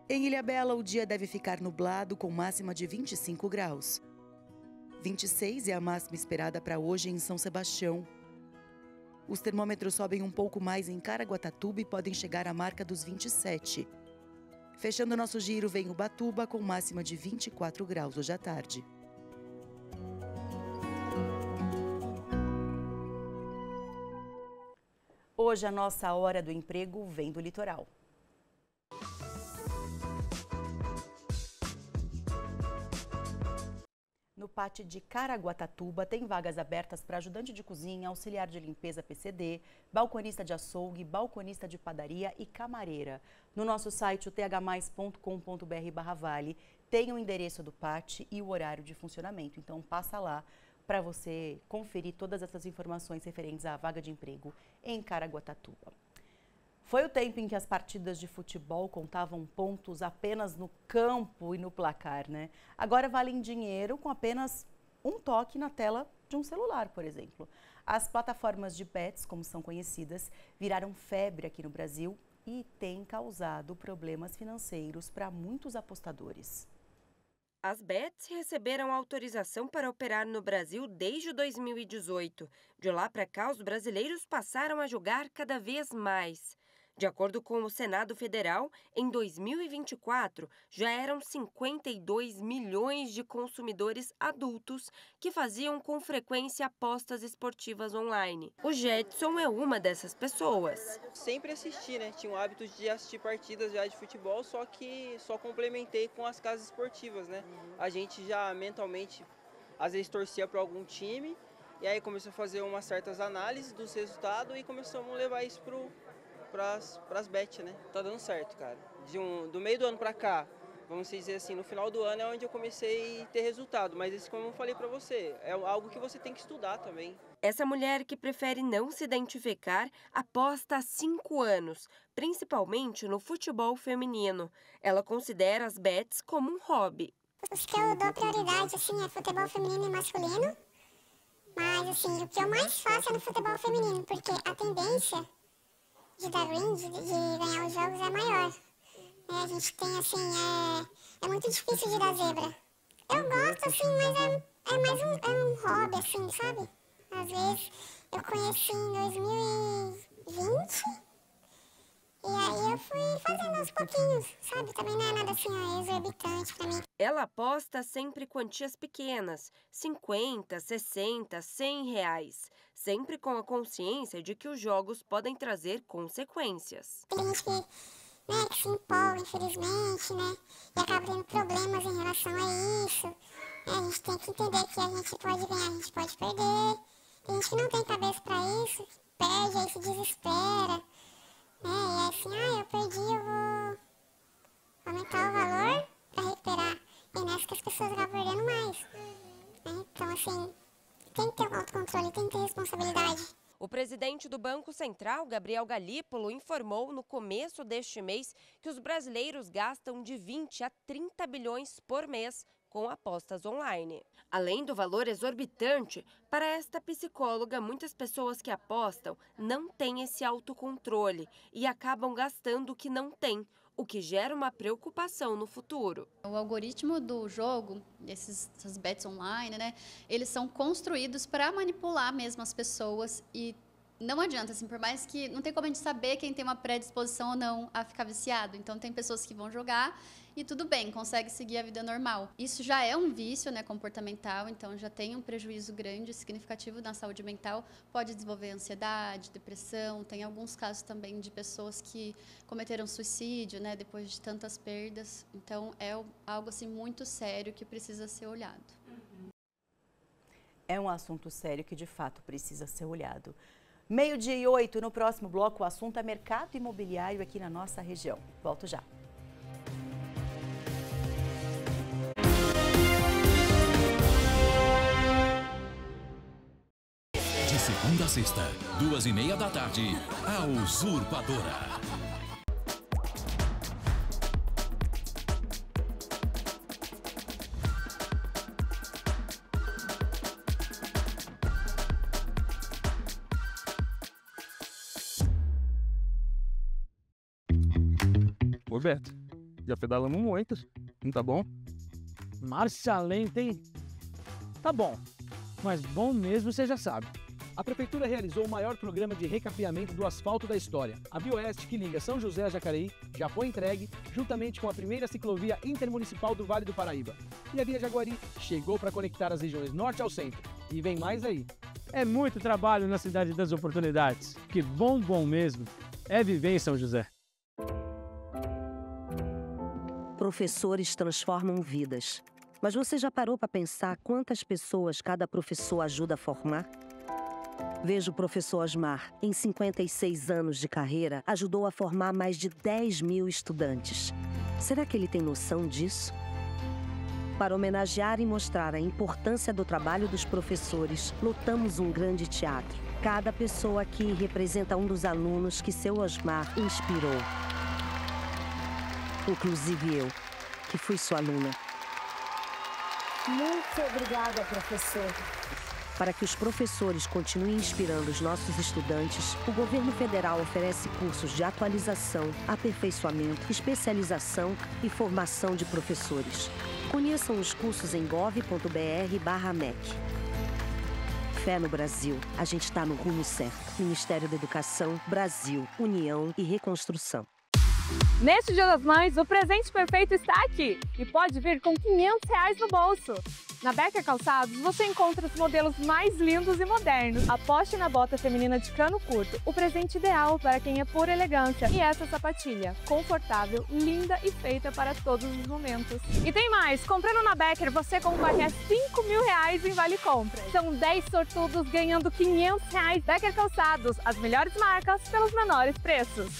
Em Ilhabela, o dia deve ficar nublado com máxima de 25 graus. 26 é a máxima esperada para hoje em São Sebastião. Os termômetros sobem um pouco mais em Caraguatatuba e podem chegar à marca dos 27. Fechando nosso giro, vem Ubatuba com máxima de 24 graus hoje à tarde. Hoje a nossa hora do emprego vem do litoral. No Pátio de Caraguatatuba tem vagas abertas para ajudante de cozinha, auxiliar de limpeza PCD, balconista de açougue, balconista de padaria e camareira. No nosso site, o thmais.com.br/vale, tem o endereço do Pátio e o horário de funcionamento. Então, passa lá para você conferir todas essas informações referentes à vaga de emprego em Caraguatatuba. Foi o tempo em que as partidas de futebol contavam pontos apenas no campo e no placar, né? Agora valem dinheiro com apenas um toque na tela de um celular, por exemplo. As plataformas de bets, como são conhecidas, viraram febre aqui no Brasil e têm causado problemas financeiros para muitos apostadores. As bets receberam autorização para operar no Brasil desde 2018. De lá para cá, os brasileiros passaram a jogar cada vez mais. De acordo com o Senado Federal, em 2024, já eram 52 milhões de consumidores adultos que faziam com frequência apostas esportivas online. O Jetson é uma dessas pessoas. Sempre assisti, né? Tinha o hábito de assistir partidas já de futebol, só que só complementei com as casas esportivas, né? A gente já mentalmente, às vezes, torcia para algum time, e aí começou a fazer umas certas análises dos resultados e começamos a levar isso pras bets, né? Tá dando certo, cara. Do meio do ano pra cá, vamos dizer assim, no final do ano é onde eu comecei a ter resultado. Mas isso, como eu falei pra você, é algo que você tem que estudar também. Essa mulher, que prefere não se identificar, aposta há 5 anos, principalmente no futebol feminino. Ela considera as bets como um hobby. Os que eu dou prioridade, assim, é futebol feminino e masculino. Mas, assim, o que eu mais faço é no futebol feminino, porque a tendência de dar win, de ganhar os jogos é maior. A gente tem, assim, é muito difícil de dar zebra. Eu gosto, assim, mas é mais um hobby, assim, sabe? Às vezes eu conheci em 2020 e aí eu fui fazendo aos pouquinhos, sabe? Também não é nada assim exorbitante pra mim. Ela aposta sempre quantias pequenas, 50, 60, 100 reais. Sempre com a consciência de que os jogos podem trazer consequências. Tem gente que se empolga, infelizmente, né? E acaba tendo problemas em relação a isso. A gente tem que entender que a gente pode ganhar, a gente pode perder. Tem gente que não tem cabeça pra isso, perde, aí se desespera. E é assim, eu perdi, eu vou aumentar o valor pra recuperar. E é nessa que as pessoas acabam perdendo mais. Então, assim, tem que ter um autocontrole, tem que ter responsabilidade. O presidente do Banco Central, Gabriel Galípolo, informou no começo deste mês que os brasileiros gastam de 20 a 30 bilhões por mês com apostas online. Além do valor exorbitante, para esta psicóloga, muitas pessoas que apostam não têm esse autocontrole e acabam gastando o que não têm, o que gera uma preocupação no futuro. O algoritmo do jogo, essas bets online, né, eles são construídos para manipular mesmo as pessoas e não adianta, assim, por mais que não tem como a gente saber quem tem uma predisposição ou não a ficar viciado. Então, tem pessoas que vão jogar e tudo bem, consegue seguir a vida normal. Isso já é um vício, né, comportamental, então já tem um prejuízo grande, significativo na saúde mental. Pode desenvolver ansiedade, depressão. Tem alguns casos também de pessoas que cometeram suicídio, né, depois de tantas perdas. Então, é algo, assim, muito sério que precisa ser olhado. É um assunto sério que, de fato, precisa ser olhado. 12:08, no próximo bloco, o assunto é mercado imobiliário aqui na nossa região. Volto já. De segunda a sexta, 2:30 da tarde, a Usurpadora. Ô Beto, já pedalamos muitas, não tá bom? Marcha lenta, hein? Tá bom, mas bom mesmo você já sabe. A Prefeitura realizou o maior programa de recapeamento do asfalto da história. A Bioeste, que liga São José a Jacareí, já foi entregue, juntamente com a primeira ciclovia intermunicipal do Vale do Paraíba. E a Via Jaguari chegou para conectar as regiões norte ao centro. E vem mais aí. É muito trabalho na cidade das oportunidades. Que bom mesmo é viver em São José. Professores transformam vidas. Mas você já parou para pensar quantas pessoas cada professor ajuda a formar? Veja o professor Osmar, em 56 anos de carreira, ajudou a formar mais de 10 mil estudantes. Será que ele tem noção disso? Para homenagear e mostrar a importância do trabalho dos professores, lotamos um grande teatro. Cada pessoa aqui representa um dos alunos que seu Osmar inspirou. Inclusive eu, que fui sua aluna. Muito obrigada, professor. Para que os professores continuem inspirando os nossos estudantes, o governo federal oferece cursos de atualização, aperfeiçoamento, especialização e formação de professores. Conheçam os cursos em gov.br/MEC. Fé no Brasil. A gente está no rumo certo. Ministério da Educação, Brasil, União e Reconstrução. Neste Dia das Mães, o presente perfeito está aqui e pode vir com R$500 no bolso. Na Becker Calçados, você encontra os modelos mais lindos e modernos. Aposte na bota feminina de cano curto, o presente ideal para quem é por elegância. E essa sapatilha, confortável, linda e feita para todos os momentos. E tem mais, comprando na Becker, você concorre a R$5.000 em Vale Compra. São 10 sortudos ganhando R$500. Becker Calçados, as melhores marcas pelos menores preços.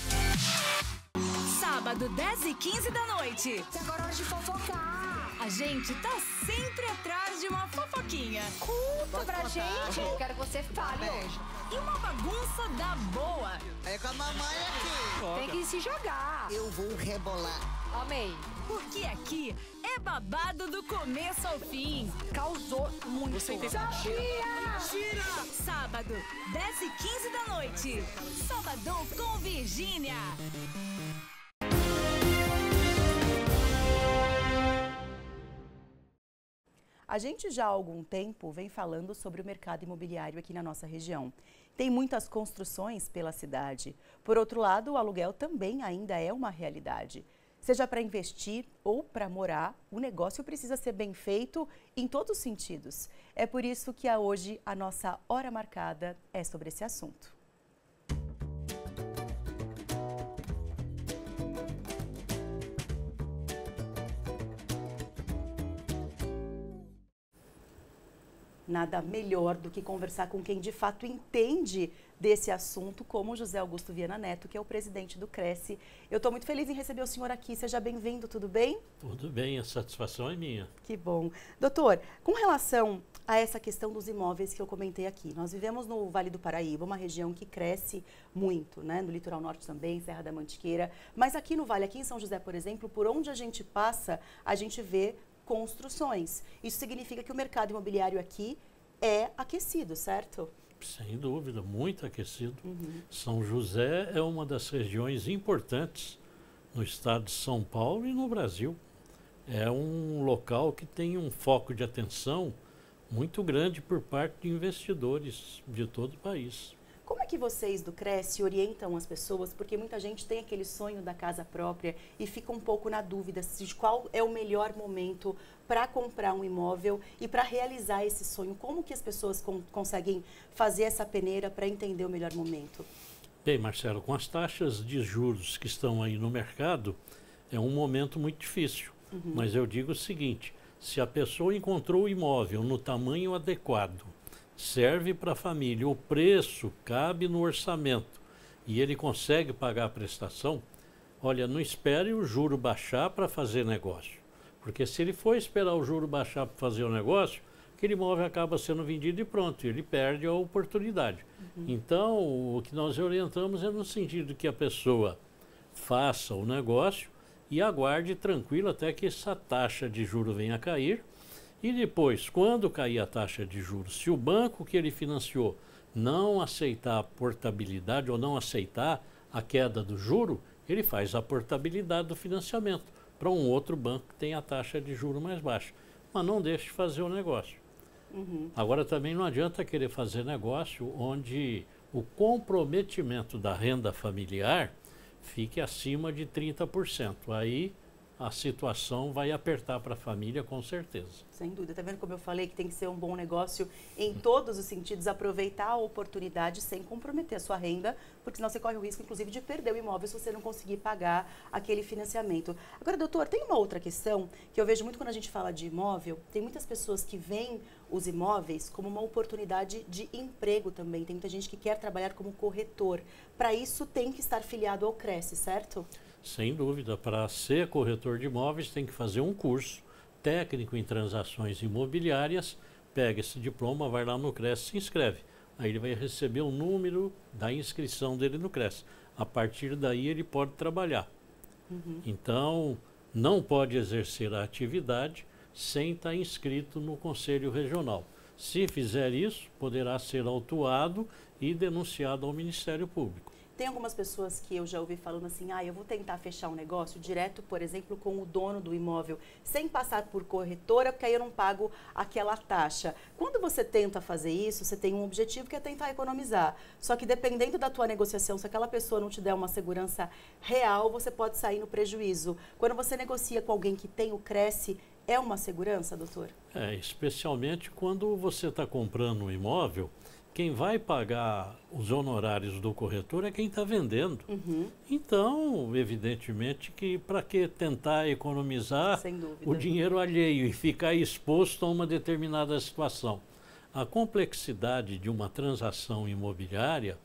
Sábado, 10h15 da noite. Chegou a hora de fofocar. A gente tá sempre atrás de uma fofoquinha. Conta pra gente. Eu quero que você fale hoje. E uma bagunça da boa. É com a mamãe aqui. Tem que se jogar. Eu vou rebolar. Amei. Porque aqui é babado do começo ao fim. Causou muito. Você entendeu? Mentira! Sábado, 10h15 da noite. Sabadão com Virgínia. A gente já há algum tempo vem falando sobre o mercado imobiliário aqui na nossa região. Tem muitas construções pela cidade. Por outro lado, o aluguel também ainda é uma realidade. Seja para investir ou para morar, o negócio precisa ser bem feito em todos os sentidos. É por isso que hoje a nossa hora marcada é sobre esse assunto. Nada melhor do que conversar com quem de fato entende desse assunto, como o José Augusto Viana Neto, que é o presidente do Cresce. Eu estou muito feliz em receber o senhor aqui. Seja bem-vindo, tudo bem? Tudo bem, a satisfação é minha. Que bom. Doutor, com relação a essa questão dos imóveis que eu comentei aqui, nós vivemos no Vale do Paraíba, uma região que cresce muito, né? No litoral norte também, Serra da Mantiqueira, mas aqui no Vale, aqui em São José, por exemplo, por onde a gente passa, a gente vê construções. Isso significa que o mercado imobiliário aqui é aquecido, certo? Sem dúvida, muito aquecido. São José é uma das regiões importantes no estado de São Paulo e no Brasil. É um local que tem um foco de atenção muito grande por parte de investidores de todo o país. Como é que vocês do Cresce orientam as pessoas? Porque muita gente tem aquele sonho da casa própria e fica um pouco na dúvida de qual é o melhor momento para comprar um imóvel e para realizar esse sonho. Como que as pessoas conseguem fazer essa peneira para entender o melhor momento? Bem, Marcelo, com as taxas de juros que estão aí no mercado, é um momento muito difícil. Mas eu digo o seguinte, se a pessoa encontrou o imóvel no tamanho adequado, serve para a família, o preço cabe no orçamento e ele consegue pagar a prestação, olha, não espere o juro baixar para fazer negócio. Porque se ele for esperar o juro baixar para fazer o negócio, aquele imóvel acaba sendo vendido e pronto, ele perde a oportunidade. Então, o que nós orientamos é no sentido que a pessoa faça o negócio e aguarde tranquilo até que essa taxa de juro venha a cair. E depois, quando cair a taxa de juros, se o banco que ele financiou não aceitar a portabilidade ou não aceitar a queda do juro, ele faz a portabilidade do financiamento para um outro banco que tem a taxa de juro mais baixa. Mas não deixe de fazer o negócio. Agora também não adianta querer fazer negócio onde o comprometimento da renda familiar fique acima de 30%. Aí a situação vai apertar para a família, com certeza. Sem dúvida. Tá vendo como eu falei que tem que ser um bom negócio em todos os sentidos, aproveitar a oportunidade sem comprometer a sua renda, porque senão você corre o risco, inclusive, de perder o imóvel se você não conseguir pagar aquele financiamento. Agora, doutor, tem uma outra questão que eu vejo muito quando a gente fala de imóvel, tem muitas pessoas que veem os imóveis como uma oportunidade de emprego também. Tem muita gente que quer trabalhar como corretor. Para isso, tem que estar filiado ao Cresce, certo? Sem dúvida, para ser corretor de imóveis tem que fazer um curso técnico em transações imobiliárias, pega esse diploma, vai lá no Cresce e se inscreve. Aí ele vai receber o número da inscrição dele no Cresce. A partir daí ele pode trabalhar. Então, não pode exercer a atividade sem estar inscrito no Conselho Regional. Se fizer isso, poderá ser autuado e denunciado ao Ministério Público. Tem algumas pessoas que eu já ouvi falando assim, eu vou tentar fechar um negócio direto, por exemplo, com o dono do imóvel, sem passar por corretora, porque aí eu não pago aquela taxa. Quando você tenta fazer isso, você tem um objetivo que é tentar economizar. Só que dependendo da tua negociação, se aquela pessoa não te der uma segurança real, você pode sair no prejuízo. Quando você negocia com alguém que tem o Cresce, é uma segurança, doutor? Especialmente quando você está comprando um imóvel, quem vai pagar os honorários do corretor é quem está vendendo. Então, evidentemente que para que tentar economizar o dinheiro alheio e ficar exposto a uma determinada situação? A complexidade de uma transação imobiliária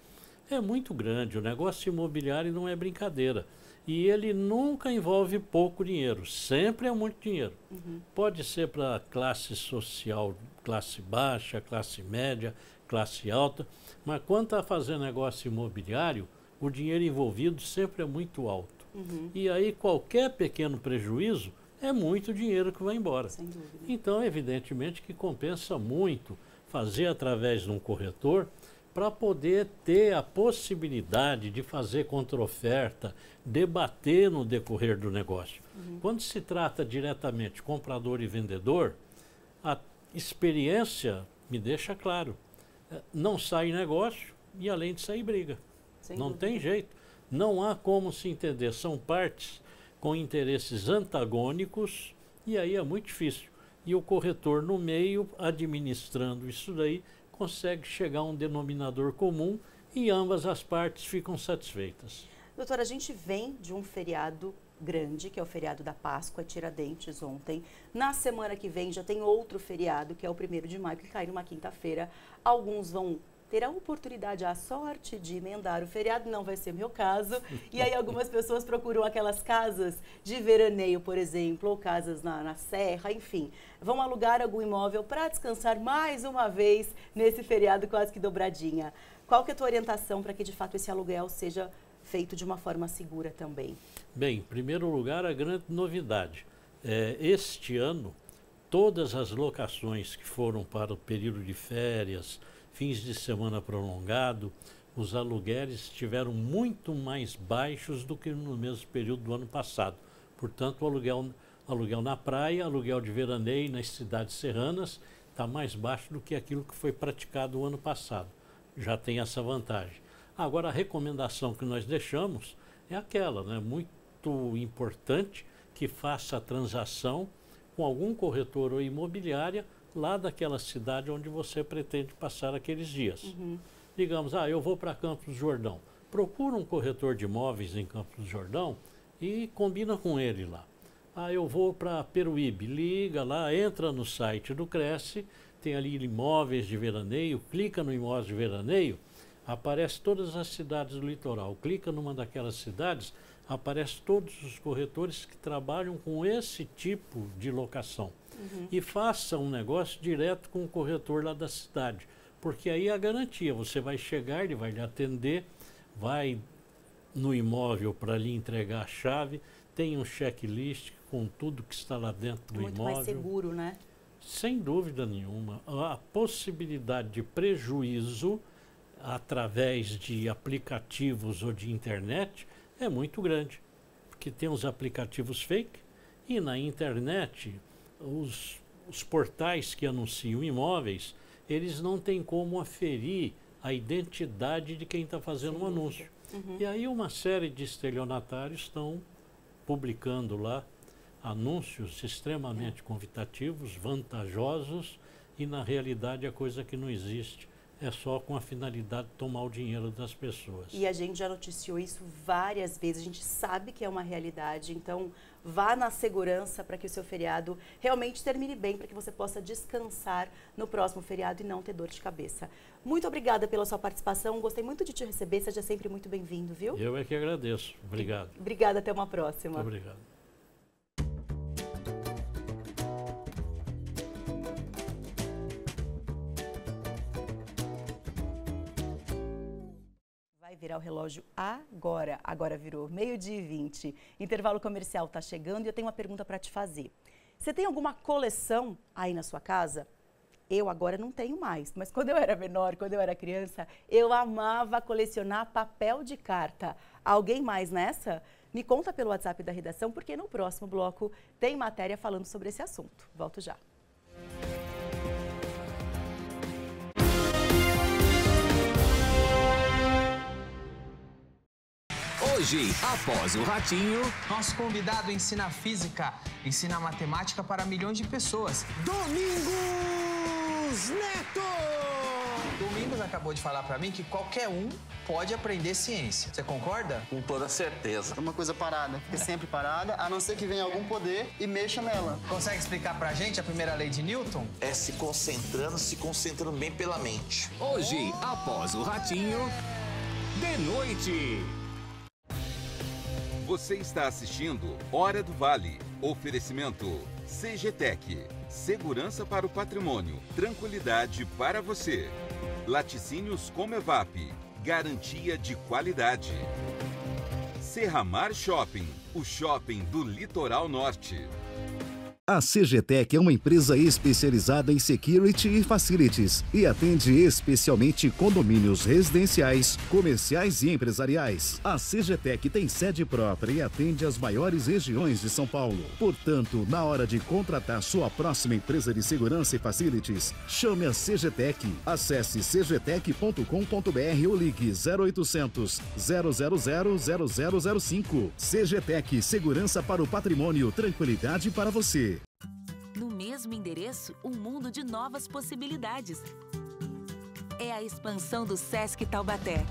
é muito grande. O negócio imobiliário não é brincadeira. E ele nunca envolve pouco dinheiro, sempre é muito dinheiro. Pode ser para classe social, classe baixa, classe média, classe alta, mas quando está fazendo negócio imobiliário, o dinheiro envolvido sempre é muito alto. E aí qualquer pequeno prejuízo é muito dinheiro que vai embora. Sem dúvida. Então, evidentemente que compensa muito fazer através de um corretor para poder ter a possibilidade de fazer contraoferta, debater no decorrer do negócio. Quando se trata diretamente comprador e vendedor, a experiência me deixa claro, não sai negócio e além de sair briga. Não tem jeito, não há como se entender, são partes com interesses antagônicos e aí é muito difícil. E o corretor no meio, administrando isso daí, consegue chegar a um denominador comum e ambas as partes ficam satisfeitas. Doutora, a gente vem de um feriado grande, que é o feriado da Páscoa, Tiradentes ontem. Na semana que vem já tem outro feriado, que é o 1º de maio, que cai numa quinta-feira. Alguns vão ter a oportunidade, a sorte de emendar o feriado, não vai ser meu caso. E aí algumas pessoas procuram aquelas casas de veraneio, por exemplo, ou casas na serra, enfim. Vão alugar algum imóvel para descansar mais uma vez nesse feriado quase que dobradinha. Qual que é a tua orientação para que de fato esse aluguel seja feito de uma forma segura também? Bem, em primeiro lugar, a grande novidade. Este ano, todas as locações que foram para o período de férias, fins de semana prolongado, os aluguéis estiveram muito mais baixos do que no mesmo período do ano passado. Portanto, o aluguel na praia, aluguel de veraneio nas cidades serranas, está mais baixo do que aquilo que foi praticado o ano passado. Já tem essa vantagem. Agora, a recomendação que nós deixamos é aquela, né? Muito importante que faça a transação com algum corretor ou imobiliária lá daquela cidade onde você pretende passar aqueles dias. Digamos, eu vou para Campos do Jordão. Procura um corretor de imóveis em Campos do Jordão e combina com ele lá. Eu vou para Peruíbe, liga lá, entra no site do Cresce, tem ali imóveis de veraneio, clica no imóvel de veraneio, aparece todas as cidades do litoral. Clica numa daquelas cidades, aparece todos os corretores que trabalham com esse tipo de locação. E faça um negócio direto com o corretor lá da cidade, porque aí é a garantia, você vai chegar, ele vai lhe atender, vai no imóvel para lhe entregar a chave, tem um checklist com tudo que está lá dentro do imóvel. Muito mais seguro, né? Sem dúvida nenhuma. A possibilidade de prejuízo através de aplicativos ou de internet é muito grande, porque tem os aplicativos fake e na internet os portais que anunciam imóveis, eles não têm como aferir a identidade de quem está fazendo o anúncio. E aí uma série de estelionatários estão publicando lá anúncios extremamente convidativos, vantajosos, e na realidade a coisa que não existe. É só com a finalidade de tomar o dinheiro das pessoas. E a gente já noticiou isso várias vezes, a gente sabe que é uma realidade, então vá na segurança para que o seu feriado realmente termine bem, para que você possa descansar no próximo feriado e não ter dor de cabeça. Muito obrigada pela sua participação, gostei muito de te receber, seja sempre muito bem-vindo, viu? Eu é que agradeço, obrigado. Obrigada, até uma próxima. Muito obrigado. Vai virar o relógio agora. Agora virou 12h20. Intervalo comercial está chegando e eu tenho uma pergunta para te fazer. Você tem alguma coleção aí na sua casa? Eu agora não tenho mais, mas quando eu era menor, quando eu era criança, eu amava colecionar papel de carta. Alguém mais nessa? Me conta pelo WhatsApp da redação, porque no próximo bloco tem matéria falando sobre esse assunto. Volto já. Hoje, após o Ratinho... Nosso convidado ensina física, ensina matemática para milhões de pessoas. Domingos Neto! Domingos acabou de falar para mim que qualquer um pode aprender ciência. Você concorda? Com toda certeza. É uma coisa parada, fica sempre parada, a não ser que venha algum poder e mexa nela. Consegue explicar pra gente a primeira lei de Newton? É se concentrando bem pela mente. Hoje, após o Ratinho, de noite. Você está assistindo Hora do Vale. Oferecimento CGTEC. Segurança para o patrimônio. Tranquilidade para você. Laticínios Comevap. Garantia de qualidade. Serramar Shopping. O shopping do Litoral Norte. A CGTEC é uma empresa especializada em security e facilities e atende especialmente condomínios residenciais, comerciais e empresariais. A CGTEC tem sede própria e atende as maiores regiões de São Paulo. Portanto, na hora de contratar sua próxima empresa de segurança e facilities, chame a CGTEC. Acesse cgtec.com.br ou ligue 0800 000 0005. CGTEC, segurança para o patrimônio, tranquilidade para você. No mesmo endereço, um mundo de novas possibilidades. É a expansão do Sesc Taubaté.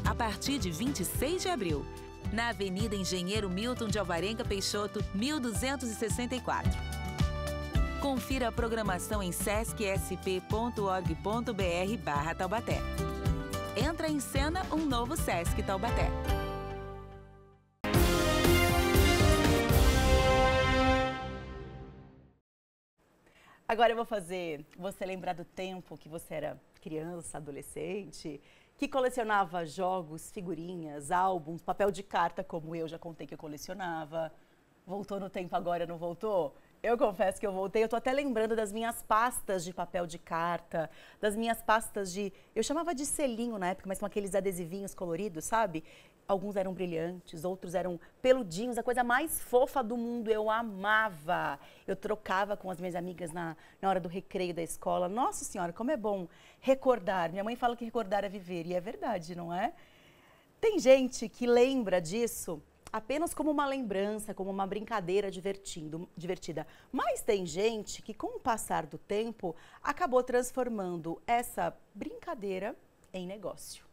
A partir de 26 de abril, na Avenida Engenheiro Milton de Alvarenga Peixoto, 1264. Confira a programação em sescsp.org.br/Taubaté. Entra em cena um novo Sesc Taubaté. Agora eu vou fazer você lembrar do tempo que você era criança, adolescente, que colecionava jogos, figurinhas, álbuns, papel de carta, como eu já contei que eu colecionava. Voltou no tempo agora, não voltou? Eu confesso que eu voltei, eu tô até lembrando das minhas pastas de papel de carta, das minhas pastas de... Eu chamava de selinho na época, mas com aqueles adesivinhos coloridos, sabe? Alguns eram brilhantes, outros eram peludinhos, a coisa mais fofa do mundo, eu amava. Eu trocava com as minhas amigas na hora do recreio da escola. Nossa Senhora, como é bom recordar. Minha mãe fala que recordar é viver, e é verdade, não é? Tem gente que lembra disso apenas como uma lembrança, como uma brincadeira divertida. Mas tem gente que, com o passar do tempo, acabou transformando essa brincadeira em negócio.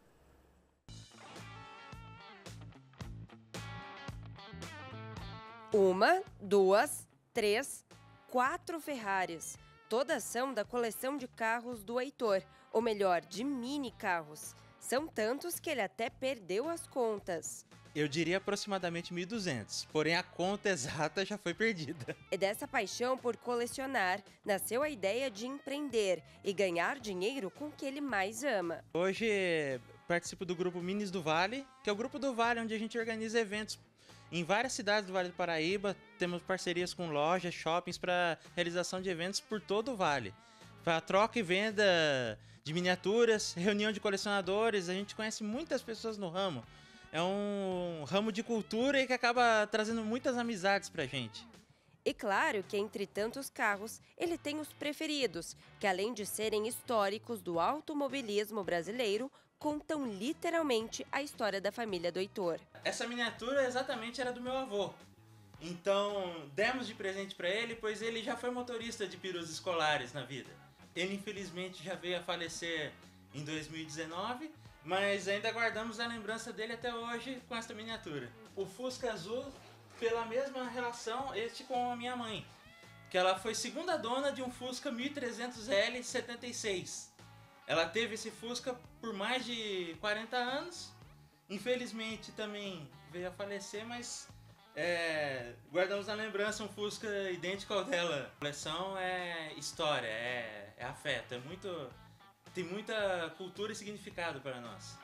Uma, duas, três, 4 Ferraris. Todas são da coleção de carros do Heitor, ou melhor, de mini carros. São tantos que ele até perdeu as contas. Eu diria aproximadamente 1.200, porém a conta exata já foi perdida. E dessa paixão por colecionar, nasceu a ideia de empreender e ganhar dinheiro com o que ele mais ama. Hoje participo do grupo Minis do Vale, que é o grupo do Vale onde a gente organiza eventos em várias cidades do Vale do Paraíba. Temos parcerias com lojas, shoppings para realização de eventos por todo o Vale. Para troca e venda de miniaturas, reunião de colecionadores, a gente conhece muitas pessoas no ramo. É um ramo de cultura e que acaba trazendo muitas amizades pra gente. E claro que entre tantos carros, ele tem os preferidos, que além de serem históricos do automobilismo brasileiro, contam literalmente a história da família do Heitor. Essa miniatura exatamente era do meu avô. Então demos de presente para ele, pois ele já foi motorista de perus escolares na vida. Ele infelizmente já veio a falecer em 2019, mas ainda guardamos a lembrança dele até hoje com essa miniatura. O Fusca azul, pela mesma relação, este com a minha mãe, que ela foi segunda dona de um Fusca 1300L 76. Ela teve esse Fusca por mais de 40 anos, infelizmente também veio a falecer, mas guardamos na lembrança um Fusca idêntico ao dela. A coleção é história, é afeto, tem muita cultura e significado para nós.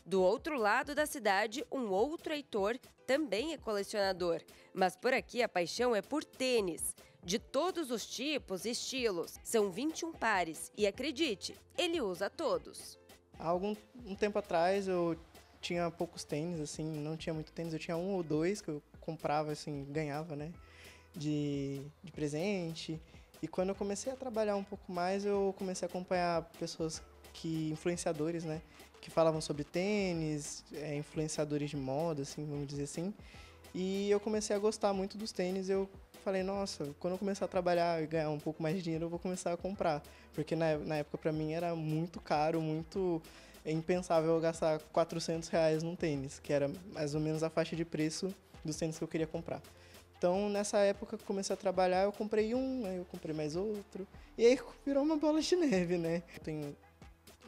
Do outro lado da cidade, um outro Heitor também é colecionador. Mas por aqui a paixão é por tênis. De todos os tipos e estilos. São 21 pares e, acredite, ele usa todos. Há um tempo atrás eu tinha poucos tênis, assim, não tinha muito tênis. Eu tinha 1 ou 2 que eu comprava, assim, ganhava, né, de presente. E quando eu comecei a trabalhar um pouco mais, eu comecei a acompanhar pessoas influenciadores, né, que falavam sobre tênis, influenciadores de moda, assim, vamos dizer assim. E eu comecei a gostar muito dos tênis. Eu falei, nossa, quando eu começar a trabalhar e ganhar um pouco mais de dinheiro, eu vou começar a comprar. Porque na época, pra mim, era muito caro, muito impensável eu gastar R$400 num tênis, que era mais ou menos a faixa de preço dos tênis que eu queria comprar. Então, nessa época que eu comecei a trabalhar, eu comprei um, aí eu comprei mais outro. E aí virou uma bola de neve, né? Eu tenho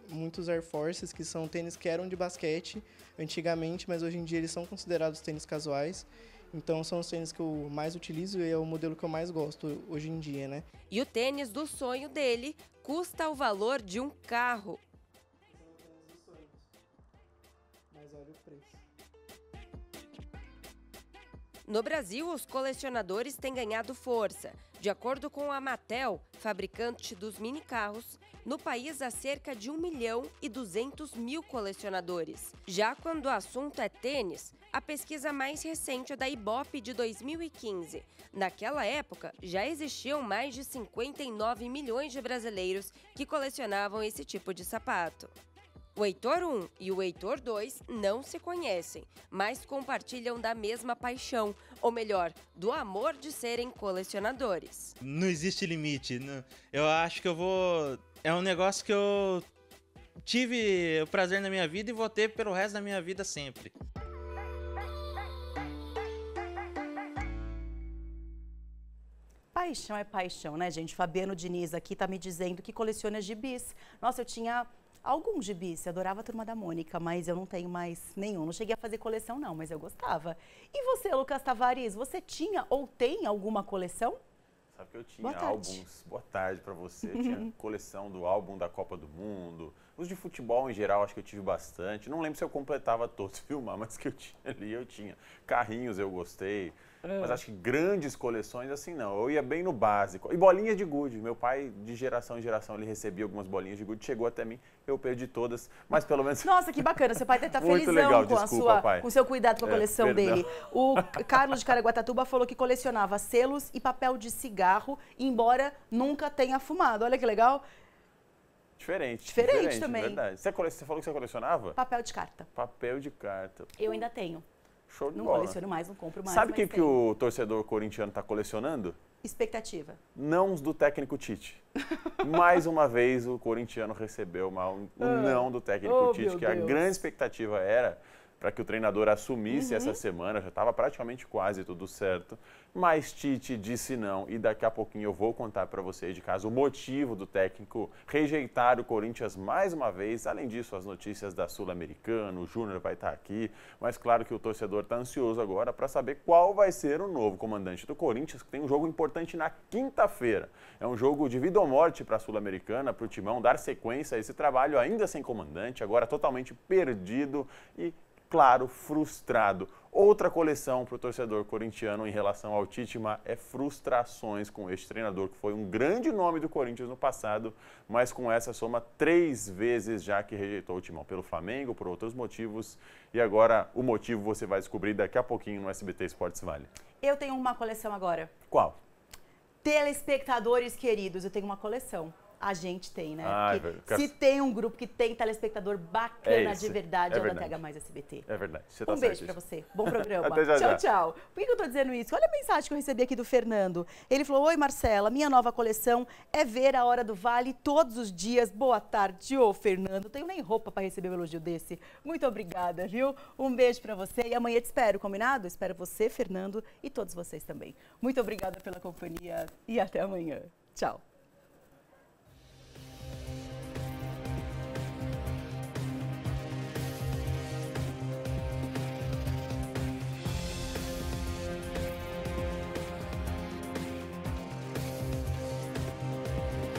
muitos Air Forces, que são tênis que eram de basquete antigamente, mas hoje em dia eles são considerados tênis casuais. Então são os tênis que eu mais utilizo e é o modelo que eu mais gosto hoje em dia, né? E o tênis do sonho dele custa o valor de um carro. Mas olha o preço. No Brasil, os colecionadores têm ganhado força. De acordo com a Mattel, fabricante dos mini-carros, no país há cerca de 1.200.000 colecionadores. Já quando o assunto é tênis, a pesquisa mais recente é da Ibope de 2015. Naquela época, já existiam mais de 59 milhões de brasileiros que colecionavam esse tipo de sapato. O Heitor 1 e o Heitor 2 não se conhecem, mas compartilham da mesma paixão, ou melhor, do amor de serem colecionadores. Não existe limite. Eu acho que eu vou... É um negócio que eu tive o prazer na minha vida e vou ter pelo resto da minha vida sempre. Paixão é paixão, né, gente? Fabiano Diniz aqui tá me dizendo que coleciona gibis. Nossa, eu tinha alguns gibis, eu adorava a Turma da Mônica, mas eu não tenho mais nenhum. Não cheguei a fazer coleção não, mas eu gostava. E você, Lucas Tavares, você tinha ou tem alguma coleção? Sabe que eu tinha álbuns, boa tarde pra você, eu tinha coleção do álbum da Copa do Mundo, os de futebol em geral acho que eu tive bastante, não lembro se eu completava todos, filmar, mas que eu tinha ali eu tinha. Carrinhos eu gostei, mas acho que grandes coleções assim não, eu ia bem no básico. E bolinhas de gude, meu pai de geração em geração ele recebia algumas bolinhas de gude, chegou até mim, eu perdi todas, mas pelo menos... Nossa, que bacana, seu pai deve estar felizão legal. Com, com o seu cuidado com a coleção dele. O Carlos de Caraguatatuba falou que colecionava selos e papel de cigarro, embora nunca tenha fumado, olha que legal. Diferente também. Verdade. Você falou que você colecionava? Papel de carta. Papel de carta. Eu ainda tenho. Show de bola. Não coleciono mais, não compro mais. Sabe o que o torcedor corintiano está colecionando? Expectativa. Não do técnico Tite. Mais uma vez o corintiano recebeu um não do técnico Tite, que a grande expectativa era para que o treinador assumisse essa semana, já estava praticamente quase tudo certo, mas Tite disse não e daqui a pouquinho eu vou contar para vocês de caso o motivo do técnico rejeitar o Corinthians mais uma vez. Além disso, as notícias da Sul-Americana, o Júnior vai estar aqui, mas claro que o torcedor está ansioso agora para saber qual vai ser o novo comandante do Corinthians, que tem um jogo importante na quinta-feira. É um jogo de vida ou morte para a Sul-Americana, para o Timão dar sequência a esse trabalho ainda sem comandante, agora totalmente perdido e claro, frustrado. Outra coleção para o torcedor corintiano em relação ao Titema é frustrações com este treinador, que foi um grande nome do Corinthians no passado, mas com essa soma 3 vezes já que rejeitou o Timão pelo Flamengo, por outros motivos. E agora o motivo você vai descobrir daqui a pouquinho no SBT Esportes Vale. Eu tenho uma coleção agora. Qual? Telespectadores queridos, eu tenho uma coleção. A gente tem, né? Se tem um grupo que tem telespectador bacana de verdade, é o da Tega Mais SBT. É verdade. Um beijo pra você. Bom programa. Até já. Tchau. Por que eu tô dizendo isso? Olha a mensagem que eu recebi aqui do Fernando. Ele falou: oi, Marcela, minha nova coleção é ver a Hora do Vale todos os dias. Boa tarde, ô Fernando. Não tenho nem roupa para receber um elogio desse. Muito obrigada, viu? Um beijo pra você e amanhã te espero, combinado? Espero você, Fernando, e todos vocês também. Muito obrigada pela companhia e até amanhã. Tchau.